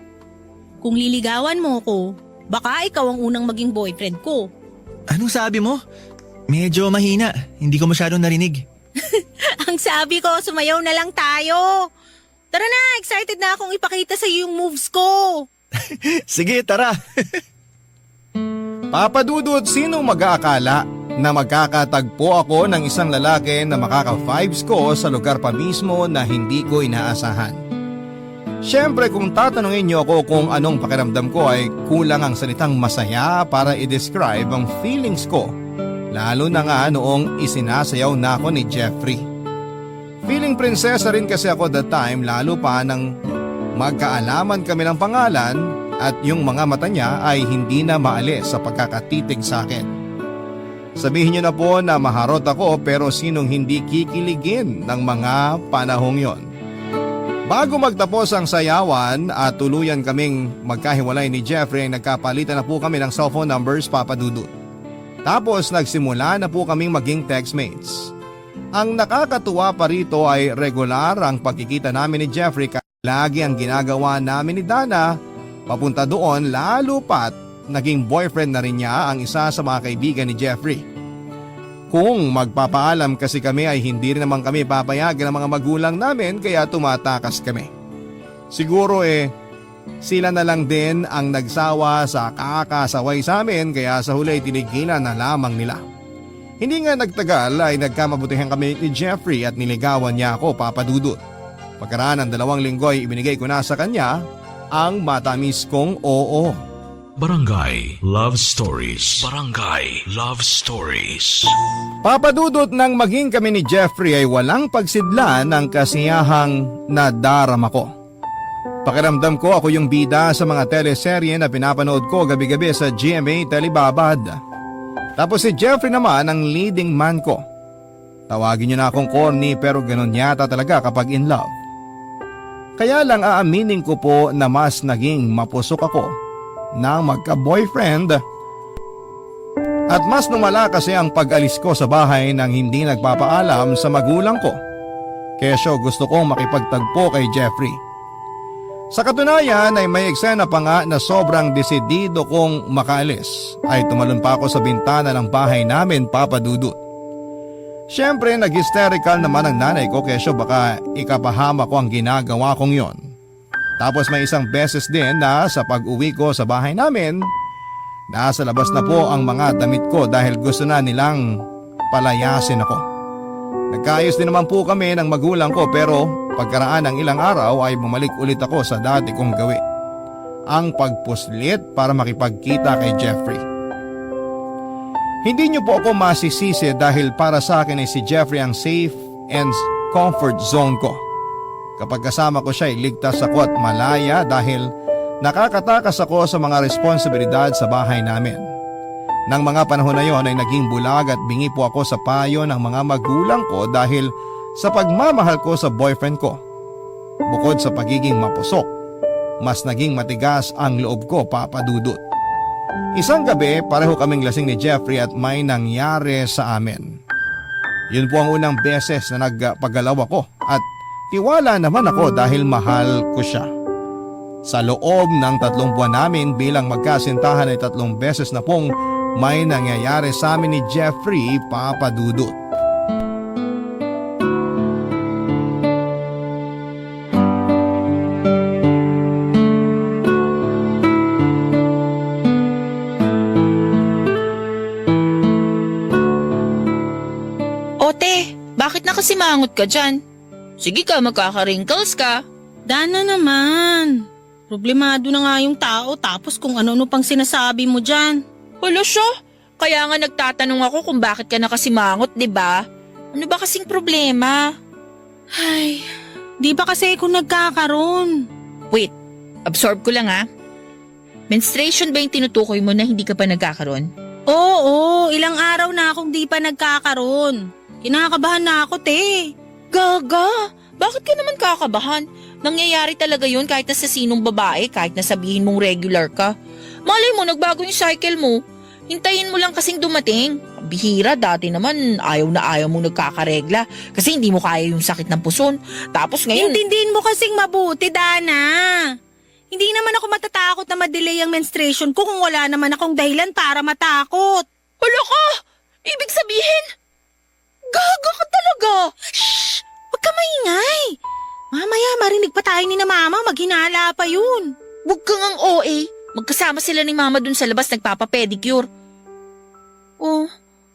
Kung liligawan mo ko, baka ikaw ang unang maging boyfriend ko. Anong sabi mo? Medyo mahina. Hindi ko masyadong narinig. Ang sabi ko, sumayaw na lang tayo. Tara na, excited na akong ipakita sa iyo yung moves ko. Sige, tara. Papa Dudut, sino mag-aakala na magkakatagpo ako ng isang lalaki na makaka-fives ko sa lugar pa mismo na hindi ko inaasahan. Siyempre kung tatanungin niyo ako kung anong pakiramdam ko ay kulang ang salitang masaya para i-describe ang feelings ko, lalo na nga noong isinasayaw na ako ni Jeffrey. Feeling prinsesa rin kasi ako that time, lalo pa nang magkaalaman kami ng pangalan at yung mga mata niya ay hindi na maalis sa pagkakatitig sa akin. Sabihin niyo na po na maharot ako pero sinong hindi kikiligin ng mga panahong yon. Bago magtapos ang sayawan at tuluyan kaming magkahiwalay ni Jeffrey ay nagkapalitan na po kami ng cellphone numbers, Papa Dudut. Tapos nagsimula na po kaming maging textmates. Ang nakakatuwa pa rito ay regular ang pagkikita namin ni Jeffrey kasi lagi ang ginagawa namin ni Dana papunta doon, lalo pat naging boyfriend na rin niya ang isa sa mga kaibigan ni Jeffrey. Kung magpapaalam kasi kami ay hindi rin naman kami papayagan ng mga magulang namin kaya tumatakas kami. Siguro sila na lang din ang nagsawa sa kakasaway sa amin kaya sa huli tinigilan na lamang nila. Hindi nga nagtagal ay nagkamabutihan kami ni Jeffrey at niligawan niya ako, Papa Dudut. Pagkaraan ng 2 linggo ay ibinigay ko na sa kanya ang matamis kong oo. Barangay Love Stories. Barangay Love Stories. Papa Dudut, nang maging kami ni Jeffrey ay walang pagsidlan ng kasiyahang nadarama ko. Pakiramdam ko ako yung bida sa mga teleserye na pinapanood ko gabi-gabi sa GMA Telebabad. Tapos si Jeffrey naman ang leading man ko. Tawagin niyo na akong corny pero ganun yata talaga kapag in love. Kaya lang aaminin ko po na mas naging mapusok ako nang magka-boyfriend at mas lumala kasi ang pag-alis ko sa bahay nang hindi nagpapaalam sa magulang ko. Kesyo gusto kong makipagtagpo kay Jeffrey. Sa katunayan ay may eksena pa nga na sobrang desidido kong makaalis ay tumalon pa ako sa bintana ng bahay namin, Papa Dudut. Siyempre nag-hysterical naman ang nanay ko kesyo baka ikapahama ko ang ginagawa kong yon. Tapos may isang beses din na sa pag-uwi ko sa bahay namin, nasa labas na po ang mga damit ko dahil gusto na nilang palayasin ako. Nagkaayos din naman po kami ng magulang ko pero pagkaraan ng ilang araw ay bumalik ulit ako sa dati kong gawin. Ang pagpuslit para makipagkita kay Jeffrey. Hindi niyo po ako masisisi dahil para sa akin ay si Jeffrey ang safe and comfort zone ko. Kapag kasama ko siya ay ligtas ako at malaya dahil nakakatakas ako sa mga responsibilidad sa bahay namin. Nang mga panahon na yon ay naging bulag at bingi po ako sa payo ng mga magulang ko dahil sa pagmamahal ko sa boyfriend ko. Bukod sa pagiging mapusok, mas naging matigas ang loob ko, Papa Dudut. Isang gabi pareho kaming lasing ni Jeffrey at may nangyari sa amin. Yun po ang unang beses na nagpagalaw ako at tiwala naman ako dahil mahal ko siya. Sa loob ng 3 buwan namin bilang magkasintahan ay 3 beses na pong may nangyayari sa amin ni Jeffrey, Papa Dudut. Ote, bakit nakasimangot ka dyan? Sige ka, magkaka-wrinkles ka. Dana naman. Problemado na nga yung tao tapos kung ano-ano pang sinasabi mo dyan. Wala siya. Kaya nga nagtatanong ako kung bakit ka nakasimangot, di ba? Ano ba kasing problema? Ay, di ba kasi ako nagkakaroon? Wait, absorb ko lang ha. Menstruation ba yung tinutukoy mo na hindi ka pa nagkakaroon? Oo, ilang araw na akong di pa nagkakaroon. Kinakabahan na ako, te. Gaga, bakit ka naman kakabahan? Nangyayari talaga yun kahit na sa sinong babae, kahit na sabihin mong regular ka. Malay mo, nagbago yung cycle mo. Hintayin mo lang kasing dumating. Bihira, dati naman ayaw na ayaw mong nagkakaregla kasi hindi mo kaya yung sakit ng puson. Tapos ngayon… Intindihin mo kasing mabuti, Dana. Hindi naman ako matatakot na ma-delay ang menstruation ko kung wala naman akong dahilan para matakot. Hala ka! Ibig sabihin, gaga ka talaga! Shh! Huwag ka maingay. Mamaya marinig pa tayo ni na mama, maghinala pa yun. Huwag kang ang OA. Magkasama sila ni mama dun sa labas nagpapapedicure. Oh,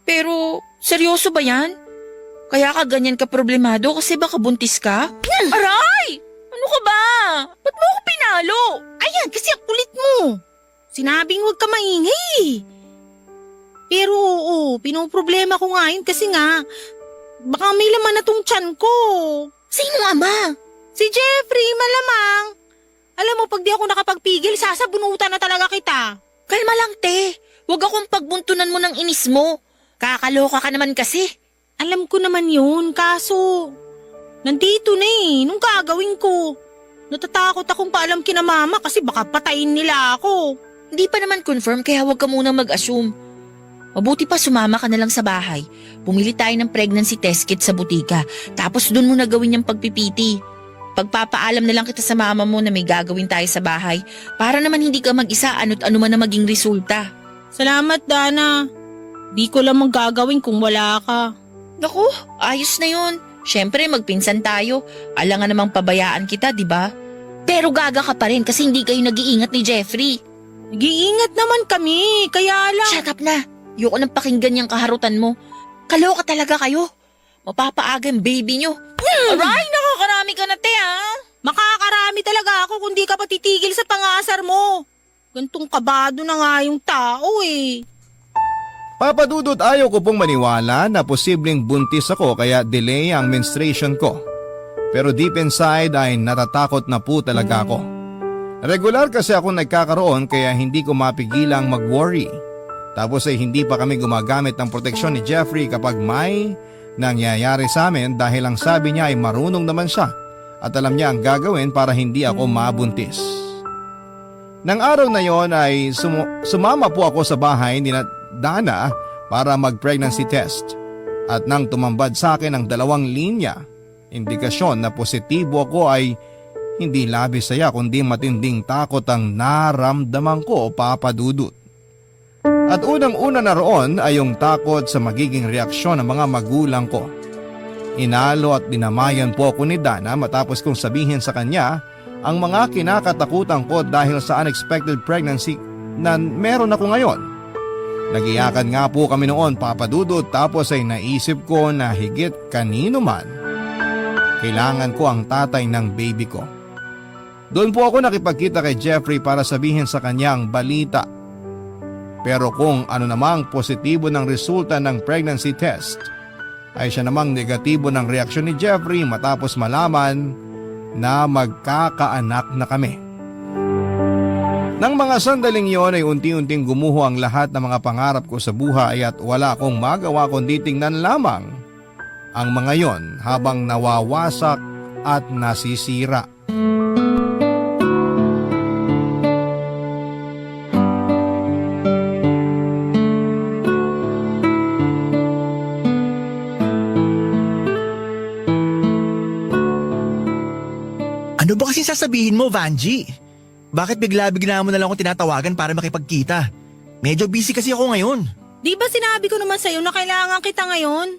Pero, seryoso ba yan? Kaya ka ganyan ka problemado kasi baka buntis ka? Aray! Ano ka ba? Ba't mo ako pinalo? Ayan, kasi ang kulit mo. Sinabing huwag ka maingay. Pero oo, pinoproblema ko nga yun kasi nga, baka may laman na tong tiyan ko. Sino ama? Si Jeffrey, malamang. Alam mo, pag di ako nakapagpigil, sasabunutan na talaga kita. Kalma lang, te. Huwag akong pagbuntunan mo ng inis mo. Kakaloka ka naman kasi. Alam ko naman yun, kaso nandito na nung gagawin ko. Natatakot akong paalam kina mama kasi baka patayin nila ako. Hindi pa naman confirm kaya huwag ka muna mag-assume. Mabuti pa sumama ka na lang sa bahay. Bumili tayo ng pregnancy test kit sa butika. Tapos doon mo na gawin yung pagpipiti. Pagpapaalam na lang kita sa mama mo na may gagawin tayo sa bahay. Para naman hindi ka mag-isa ano't ano man na maging resulta. Salamat, Dana. Di ko lang magagawin kung wala ka. Naku, ayos na yun. Siyempre, magpinsan tayo. Alangan namang pabayaan kita, di ba? Pero gaga ka pa rin kasi hindi kayo nag-iingat ni Jeffrey. Nag-iingat naman kami, kaya lang. Shut up na. Ayoko nang pakinggan yung kaharutan mo. Kaloka talaga kayo. Mapapaaga yung baby nyo. Aray, nakakarami ka na, te, ha? Makakarami talaga ako kung di ka pa titigil sa pangasar mo. Gantong kabado na nga yung tao eh. Papadudot, ayaw ko pong maniwala na posibleng buntis ako kaya delay ang menstruation ko. Pero deep inside ay natatakot na po talaga ako. Regular kasi ako nagkakaroon kaya hindi ko mapigilang mag-worry. Tapos ay hindi pa kami gumagamit ng proteksyon ni Jeffrey kapag may nangyayari sa amin dahil ang sabi niya ay marunong naman siya at alam niya ang gagawin para hindi ako mabuntis. Nang araw na yon ay sumama po ako sa bahay ni Dana para mag-pregnancy test. At nang tumambad sa akin ang 2 linya, indikasyon na positibo ako ay hindi labis saya kundi matinding takot ang naramdaman ko, Papa Dudut. At unang-una na roon ay yung takot sa magiging reaksyon ng mga magulang ko. Inalo at dinamayan po ako ni Dana matapos kong sabihin sa kanya ang mga kinakatakutan ko dahil sa unexpected pregnancy na meron ako ngayon. Nagiyakan nga po kami noon, Papa Dudut, tapos ay naisip ko na higit kanino man, kailangan ko ang tatay ng baby ko. Doon po ako nakipagkita kay Jeffrey para sabihin sa kanya ang balita. Pero kung ano namang positibo ng resulta ng pregnancy test, ay siya namang negatibo ng reaksyon ni Jeffrey matapos malaman na magkakaanak na kami. Nang mga sandaling yon ay unti-unting gumuho ang lahat ng mga pangarap ko sa buhay at wala akong magawa kundi tingnan lamang ang mga yon habang nawawasak at nasisira. Ano ba kasi sasabihin mo, Vanji? Bakit bigla-bigla mo na lang akong tinatawagan para makipagkita? Medyo busy kasi ako ngayon. Di ba sinabi ko naman sa'yo na kailangan kita ngayon?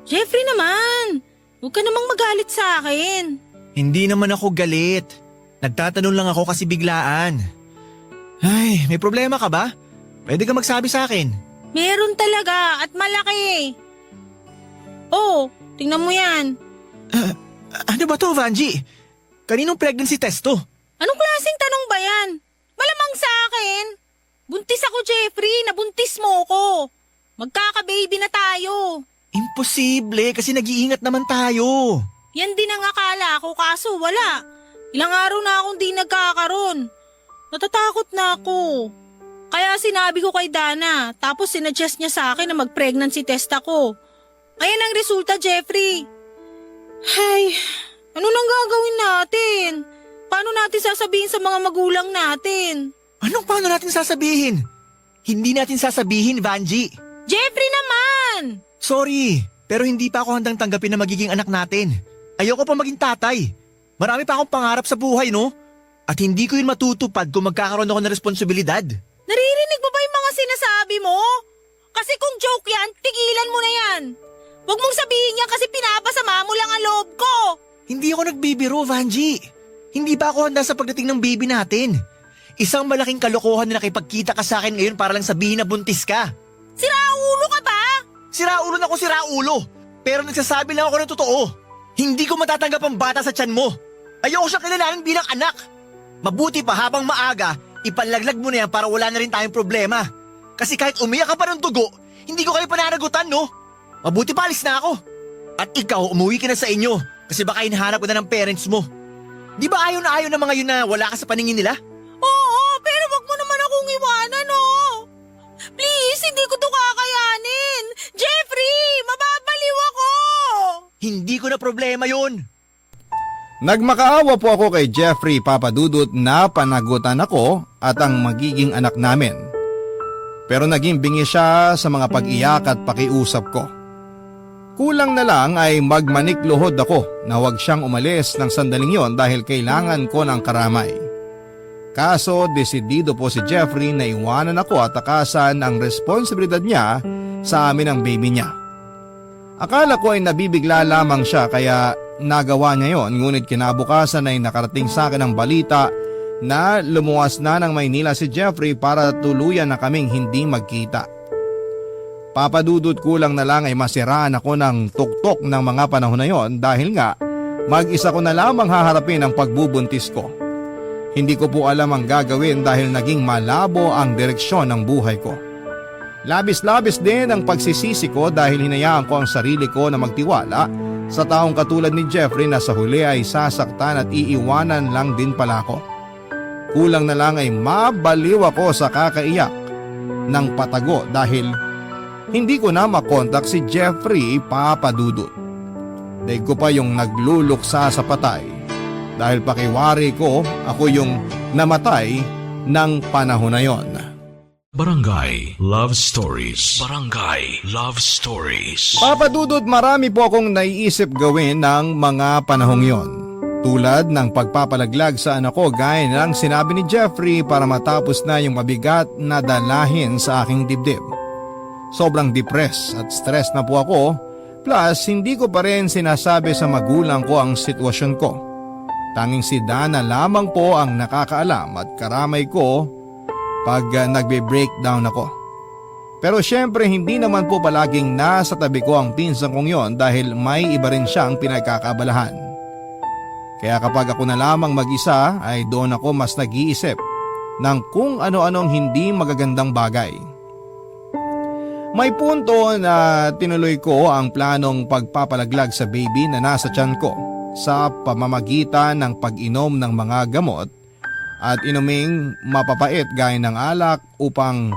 Jeffrey naman, huwag ka namang magalit sa akin. Hindi naman ako galit. Nagtatanong lang ako kasi biglaan. Ay, may problema ka ba? Pwede ka magsabi sa akin. Meron talaga at malaki. Oh, tingnan mo yan. Ano ba to, Vanji? Kaninong pregnancy test to? Anong klaseng tanong ba yan? Malamang sa akin. Buntis ako, Jeffrey. Nabuntis mo ko. Magkaka-baby na tayo. Imposible kasi nag-iingat naman tayo. Yan din ang akala ko kaso wala. Ilang araw na akong di nagkakaroon. Natatakot na ako. Kaya sinabi ko kay Dana tapos sinuggest niya sa akin na mag-pregnancy test ako. Ayan ang resulta, Jeffrey. Ay, ano nang gagawin natin? Paano natin sasabihin sa mga magulang natin? Anong paano natin sasabihin? Hindi natin sasabihin, Vanji. Jeffrey naman! Sorry, pero hindi pa ako handang tanggapin na magiging anak natin. Ayoko pa maging tatay. Marami pa akong pangarap sa buhay, no? At hindi ko yun matutupad kung magkakaroon ako ng responsibilidad. Naririnig mo ba yung mga sinasabi mo? Kasi kung joke yan, tigilan mo na yan. Huwag mong sabihin yan kasi pinapasama mo lang ang loob ko. Hindi ako nagbibiro, Vanji. Hindi pa ako handa sa pagdating ng baby natin. Isang malaking kalokohan na nakipagkita ka sa akin ngayon para lang sabihin na buntis ka. Siraulo ka ba? Siraulo na ako siraulo. Pero nagsasabi lang ako ng totoo. Hindi ko matatanggap ang bata sa tiyan mo. Ayoko siyang kilalanin bilang anak. Mabuti pa habang maaga, ipanlaglag mo na yan para wala na rin tayong problema. Kasi kahit umiyak ka pa ng dugo, hindi ko kayo pananagutan, no? Mabuti pa alis na ako. At ikaw, umuwi ka na sa inyo kasi baka hinahanap ko na ng parents mo. Di ba ayaw na ayaw ng mga yun na wala ka sa paningin nila? Oo, pero wag mo naman akong iwanan, oh. Please, hindi ko to kakayanin. Jeffrey, mababaliw ako. Hindi ko na problema yun. Nagmakaawa po ako kay Jeffrey Papadudut na panagutan ako at ang magiging anak namin. Pero naging bingi siya sa mga pag-iyak at pakiusap ko. Kulang na lang ay magmanikluhod ako na huwag siyang umalis ng sandaling yon dahil kailangan ko ng karamay. Kaso desidido po si Jeffrey na iwanan ako at takasan ang responsibilidad niya sa amin ng baby niya. Akala ko ay nabibigla lamang siya kaya nagawa niya yon, ngunit kinabukasan ay nakarating sa akin ang balita na lumuwas na ng Maynila si Jeffrey para tuluyan na kaming hindi magkita. Papadudot, kulang na lang ay masiraan ako ng tuktok ng mga panahon na yon dahil nga mag-isa ko na lamang haharapin ang pagbubuntis ko. Hindi ko po alam ang gagawin dahil naging malabo ang direksyon ng buhay ko. Labis-labis din ang pagsisisi ko dahil hinayaan ko ang sarili ko na magtiwala sa taong katulad ni Jeffrey na sa huli ay sasaktan at iiwanan lang din pala ako. Kulang na lang ay mabaliw ako sa kakaiyak ng patago dahil hindi ko na makontak si Jeffrey Papadudut. Daig ko pa yung nagluluksa sa patay dahil pakiwari ko ako yung namatay ng panahon na yon. Barangay Love Stories. Barangay Love Stories. Papadudot, marami po akong naiisip gawin ng mga panahong yon. Tulad ng pagpapalaglag sa anak ko gaya ng sinabi ni Jeffrey para matapos na yung mabigat na dalahin sa aking dibdib. Sobrang depressed at stress na po ako, plus hindi ko pa rin sinasabi sa magulang ko ang sitwasyon ko. Tanging si Dana lamang po ang nakakaalam at karamay ko pag nagbe-breakdown ako. Pero syempre hindi naman po palaging nasa tabi ko ang pinsan kong yon dahil may iba rin siyang pinagkakabalahan. Kaya kapag ako na lamang mag-isa ay doon ako mas nag-iisip ng kung ano-anong hindi magagandang bagay. May punto na tinuloy ko ang planong pagpapalaglag sa baby na nasa tiyan ko sa pamamagitan ng pag-inom ng mga gamot at inuming mapapait gaya ng alak upang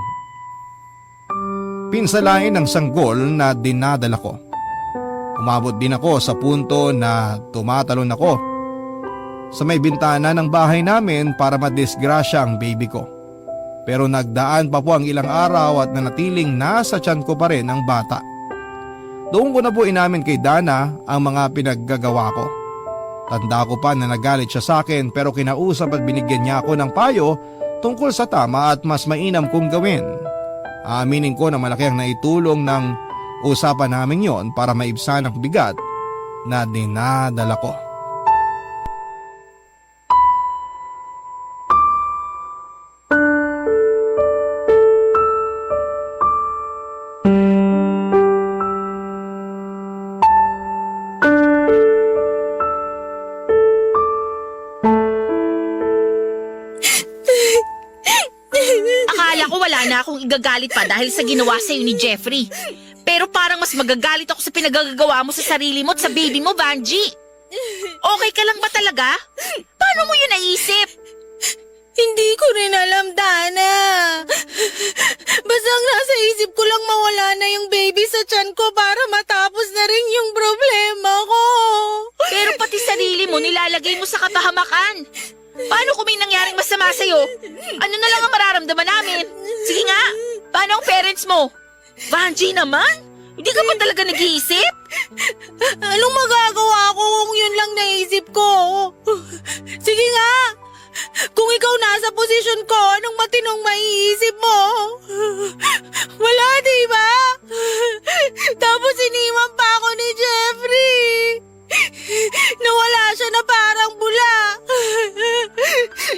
pinsalain ang sanggol na dinadala ko. Umabot din ako sa punto na tumatalon ako sa may bintana ng bahay namin para madisgrasya ang baby ko. Pero nagdaan pa po ang ilang araw at nanatiling nasa tiyan ko pa rin ang bata. Doon ko na po inamin kay Dana ang mga pinaggagawa ko. Tanda ko pa na nagalit siya sa akin pero kinausap at binigyan niya ako ng payo tungkol sa tama at mas mainam kong gawin. Aaminin ko na malaki ang naitulong ng usapan namin yon para maibsan ang bigat na dinadala ko. Akala ko wala na akong igagalit pa dahil sa ginawa sa'yo ni Jeffrey. Pero parang mas magagalit ako sa pinagagawa mo sa sarili mo at sa baby mo, Vanji. Okay ka lang ba talaga? Paano mo yun naisip? Hindi ko rin alam, Dana. Basta ang nasa isip ko lang mawala na yung baby sa tiyan ko para matapos na rin yung problema ko. Pero pati sarili mo nilalagay mo sa kapahamakan. Paano kung may nangyaring masama sa'yo? Ano na lang ang mararamdaman namin? Sige nga, paano ang parents mo? Vanji naman? Hindi ka ba talaga nag-iisip? Anong magagawa ko kung yun lang naisip ko? Sige nga, kung ikaw nasa posisyon ko, anong matinong maiisip mo? Wala, diba? Tapos iniwan pa ako ni Jeffrey. Nawala siya na parang bula.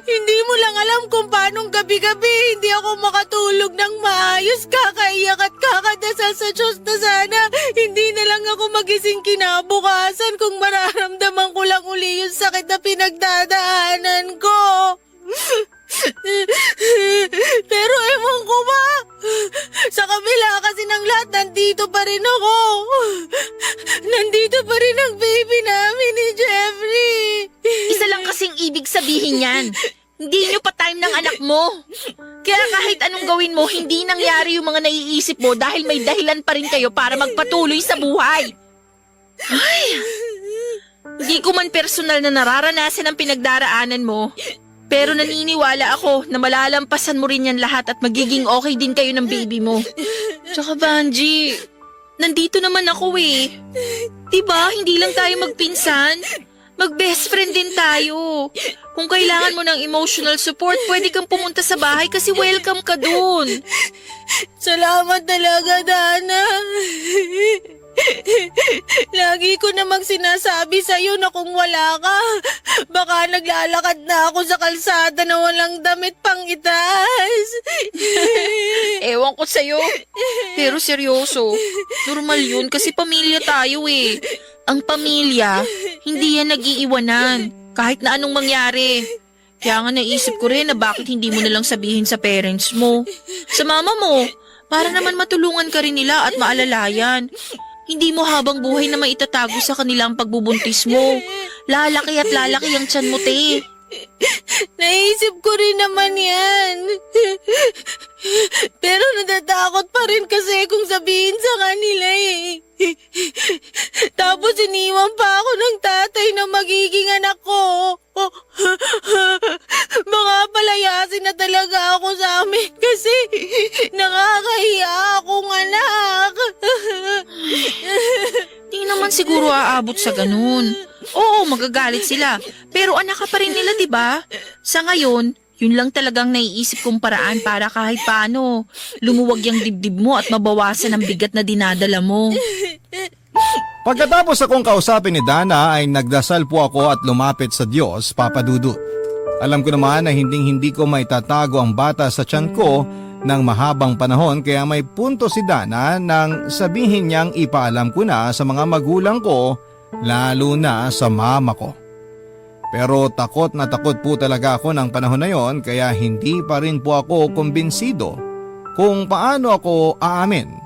Hindi mo lang alam kung paanong gabi-gabi hindi ako makatulog matulog ng maayos, kakaiyak at kakadasal sa Diyos na sana hindi na lang ako magising kinabukasan kung mararamdaman ko lang uli yung sakit na pinagdadaanan ko. Pero ewan ko ba, sa kabila kasi ng lahat, nandito pa rin ako. Nandito pa rin ang baby namin ni Jeffrey. Isa lang kasing ibig sabihin yan. Hindi nyo pa time ng anak mo. Kaya kahit anong gawin mo, hindi nangyari yung mga naiisip mo dahil may dahilan pa rin kayo para magpatuloy sa buhay. Ay, hindi ko man personal na nararanasan ang pinagdaraanan mo. Pero naniniwala ako na malalampasan mo rin yan lahat at magiging okay din kayo ng baby mo. Tsaka Banji, nandito naman ako eh. Diba, hindi lang tayo magpinsan? Mag-best friend din tayo. Kung kailangan mo ng emotional support, pwede kang pumunta sa bahay kasi welcome ka dun. Salamat talaga, Dana. Lagi ko namang sinasabi sa'yo na kung wala ka, baka naglalakad na ako sa kalsada na walang damit pang itaas. Ewan ko sa'yo. Pero seryoso, normal yun kasi pamilya tayo eh. Ang pamilya, hindi yan nag-iiwanan kahit na anong mangyari. Kaya nga naisip ko rin na bakit hindi mo nalang sabihin sa parents mo, sa mama mo, para naman matulungan ka rin nila at maalalayan. Hindi mo habang buhay na maitatago sa kanila ang pagbubuntis mo. Lalaki at lalaki ang tiyan mo, te. Naisip ko rin naman yan. Pero natatakot pa rin kasi kung sabihin sa kanila eh. Tapos iniwan pa ako ng tatay na magiging anak ko. Baka palayasin na talaga ako sa amin kasi nakakahiya akong anak. Di naman siguro aabot sa ganun. Oo, magagalit sila. Pero anak ka pa rin nila, di ba? Sa ngayon, yun lang talagang naiisip kong paraan para kahit paano lumuwag yung dibdib mo at mabawasan ang bigat na dinadala mo. Pagkatapos akong kausapin ni Dana ay nagdasal po ako at lumapit sa Diyos, Papa Dudut. Alam ko naman na hindi ko maitatago ang bata sa tiyan ko ng mahabang panahon kaya may punto si Dana nang sabihin niyang ipaalam ko na sa mga magulang ko, lalo na sa mama ko. Pero takot na takot po talaga ako ng panahon na yon kaya hindi pa rin po ako kumbinsido kung paano ako aamin.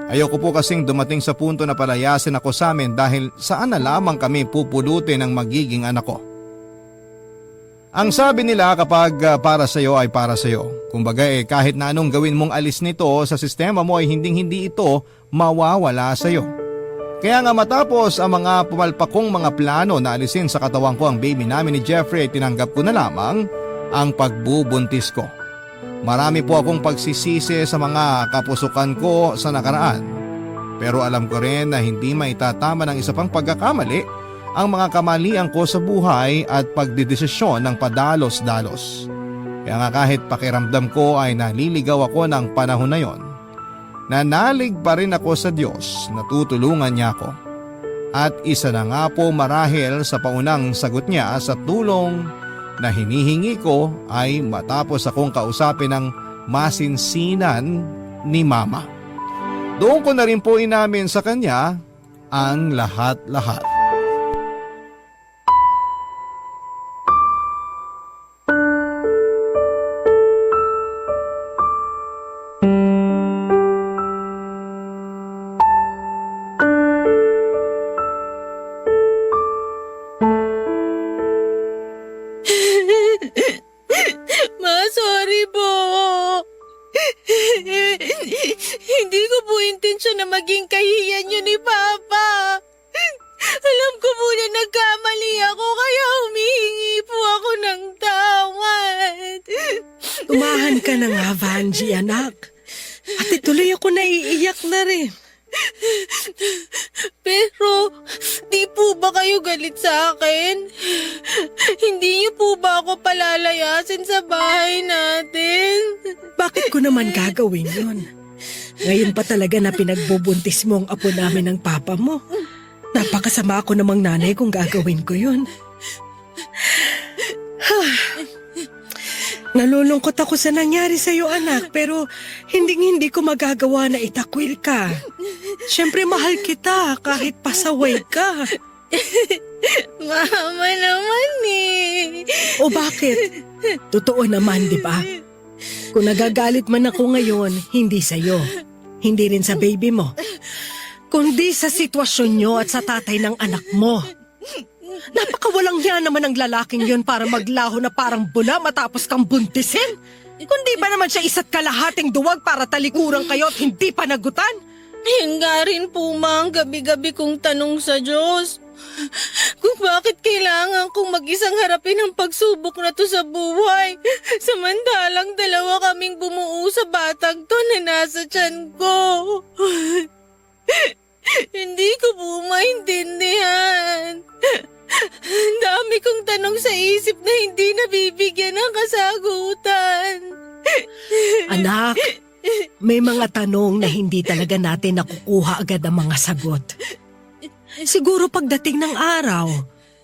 Ayoko po kasing dumating sa punto na palayasin ako sa amin dahil saan na lamang kami pupulutin ng magiging anak ko. Ang sabi nila kapag para sa iyo ay para sa iyo. Kumbaga kahit na anong gawin mong alis nito sa sistema mo ay hindi ito mawawala sa iyo. Kaya nga matapos ang mga pumalpakong mga plano na alisin sa katawan ko ang baby namin ni Jeffrey ay tinanggap ko na lamang ang pagbubuntis ko. Marami po akong pagsisisi sa mga kapusukan ko sa nakaraan. Pero alam ko rin na hindi maitatama ng isa pang pagkakamali ang mga kamalian ko sa buhay at pagdidesisyon ng padalos-dalos. Kaya nga kahit pakiramdam ko ay naliligaw ako ng panahon na yon, nanalig pa rin ako sa Diyos na tutulungan niya ako. At isa na nga po marahil sa paunang sagot niya sa tulong na hinihingi ko ay matapos akong kausapin ng masinsinan ni Mama. Doon ko na rin po inamin sa kanya ang lahat-lahat. Ma, sorry po. Hindi ko po intensyon na maging kahiyan yun ni Papa. Alam ko po na nagkamali ako kaya humihingi po ako ng tawad. Tumahan ka na nga, Vanji, anak. At ituloy ako naiiyak na rin. Pero, di po ba kayo galit sa akin? Hindi niyo po ba ako palalayasin sa bahay natin? Bakit ko naman gagawin yun? Ngayon pa talaga na pinagbubuntis mo ang apo namin ng papa mo. Napakasama ako namang nanay kung gagawin ko yun. Nalulungkot ako sa nangyari sa'yo, anak, pero hindi ko magagawa na itakwil ka. Siyempre, mahal kita kahit pasaway ka. Mama naman eh. O bakit? Totoo naman, di ba? Kung nagagalit man ako ngayon, hindi sa'yo. Hindi rin sa baby mo. Kundi sa sitwasyon nyo at sa tatay ng anak mo. Napakawalang yan naman ang lalaking yun para maglaho na parang bula matapos kang buntisin. Kundi ba naman siya isa't kalahating duwag para talikuran kayo at hindi panagutan? Yan nga rin po ma ang gabi-gabi kong tanong sa Diyos. Kung bakit kailangan kong mag-isang harapin ang pagsubok na to sa buhay. Samantalang dalawa kaming bumuo sa batang to na nasa tiyan ko. Hindi ko po maintindihan. Dami kong tanong sa isip na hindi nabibigyan ng kasagutan. Anak, may mga tanong na hindi talaga natin nakukuha agad ang mga sagot. Siguro pagdating ng araw,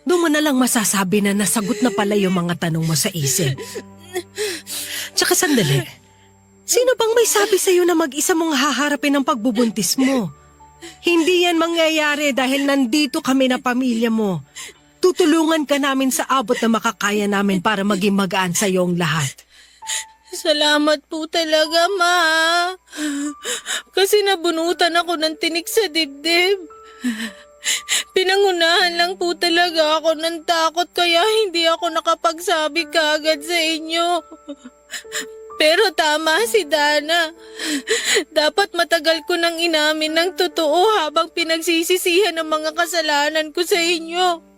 doon mo na lang masasabi na nasagot na pala yung mga tanong mo sa isip. Tsaka sandali, sino bang may sabi sa'yo na mag-isa mong haharapin ang pagbubuntis mo? Hindi yan mangyayari dahil nandito kami na pamilya mo. Tutulungan ka namin sa abot na makakaya namin para maging magaan sa iyong lahat. Salamat po talaga, Ma. Kasi nabunutan ako ng tinik sa dibdib. Pinangunahan lang po talaga ako ng takot kaya hindi ako nakapagsabi kaagad sa inyo. Pero tama si Dana. Dapat matagal ko nang inamin ng totoo habang pinagsisisihan ang mga kasalanan ko sa inyo.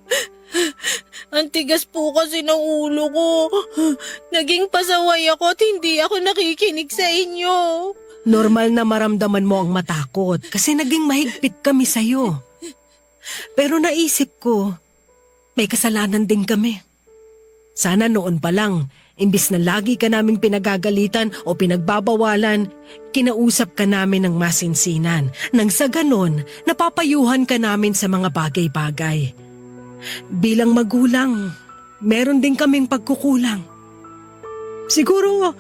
Ang tigas po kasi ng ulo ko. Naging pasaway ako at hindi ako nakikinig sa inyo. Normal na maramdaman mo ang matakot kasi naging mahigpit kami sa'yo. Pero naisip ko, may kasalanan din kami. Sana noon pa lang, imbis na lagi ka naming pinagagalitan o pinagbabawalan, kinausap ka namin ng masinsinan. Nang sa ganon, napapayuhan ka namin sa mga bagay-bagay. Bilang magulang, meron din kaming pagkukulang. Siguro,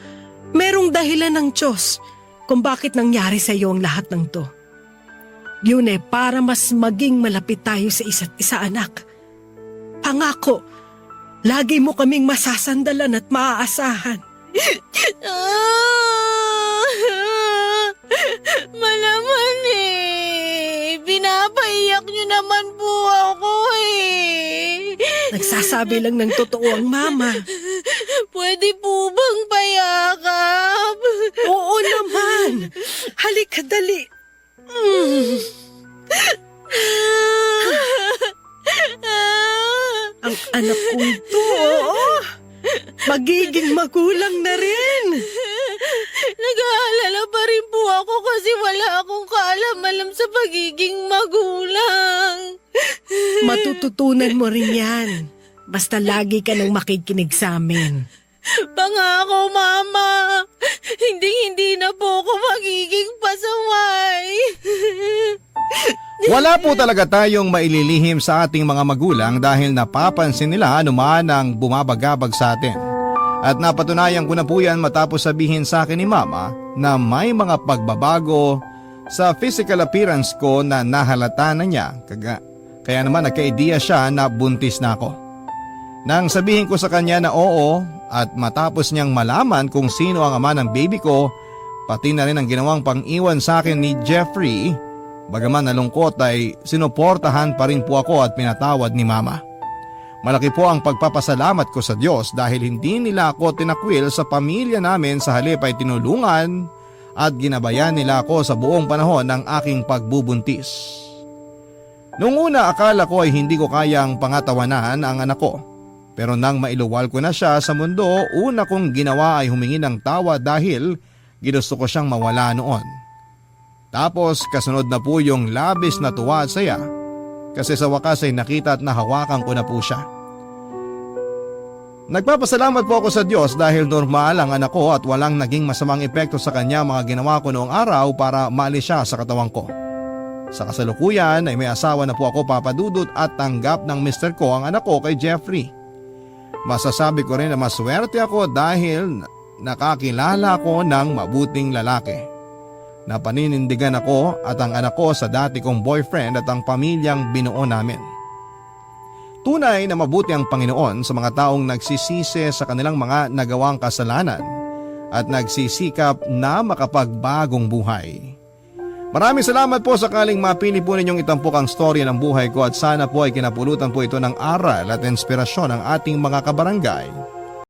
merong dahilan ng Diyos kung bakit nangyari sa iyo ang lahat ng to. Yun para mas maging malapit tayo sa isa't isa, anak. Pangako, lagi mo kaming masasandalan at maaasahan. Malaman pinapaiyak niyo naman po ako Nagsasabi lang ng totoo ang mama. Pwede po bang payakap? Oo naman. Halika, dali. Ang anak kong to, oo. Magiging magulang na rin. Nag-aalala pa rin po ako kasi wala akong kaalam-alam sa pagiging magulang. Matututunan mo rin yan. Basta lagi ka nang makikinig sa amin. Pangako, Mama. Hindi na po ako magiging pasaway. Wala po talaga tayong maililihim sa ating mga magulang dahil napapansin nila anuman ang bumabagabag sa atin. At napatunayan ko na po yan matapos sabihin sa akin ni Mama na may mga pagbabago sa physical appearance ko na nahalata na niya. Kaya naman nagka-idea siya na buntis na ako. Nang sabihin ko sa kanya na oo at matapos niyang malaman kung sino ang ama ng baby ko, pati na rin ang ginawang pang-iwan sa akin ni Jeffrey, bagaman nalungkot ay sinuportahan pa rin po ako at pinatawad ni Mama. Malaki po ang pagpapasalamat ko sa Diyos dahil hindi nila ako tinakwil sa pamilya namin, sa halip ay tinulungan at ginabayan nila ako sa buong panahon ng aking pagbubuntis. Noong una akala ko ay hindi ko kayang pangatawanan ang anak ko. Pero nang mailuwal ko na siya sa mundo, una kong ginawa ay humingi ng tawa dahil ginusto ko siyang mawala noon. Tapos kasunod na po yung labis na tuwa at saya kasi sa wakas ay nakita at nahawakan ko na po siya. Nagpapasalamat po ako sa Diyos dahil normal ang anak ko at walang naging masamang epekto sa kanya mga ginawa ko noong araw para maalis siya sa katawan ko. Sa kasalukuyan ay may asawa na po ako, Papa Dudut, at tanggap ng mister ko ang anak ko kay Jeffrey. Masasabi ko rin na maswerte ako dahil nakakilala ko ng mabuting lalaki. Napaninindigan ako at ang anak ko sa dati kong boyfriend at ang pamilyang binuo namin. Tunay na mabuti ang Panginoon sa mga taong nagsisisi sa kanilang mga nagawang kasalanan at nagsisikap na makapagbagong buhay. Maraming salamat po sakaling mapili po ninyong itampok ang storya ng buhay ko at sana po ay kinapulutan po ito ng aral at inspirasyon ng ating mga kabarangay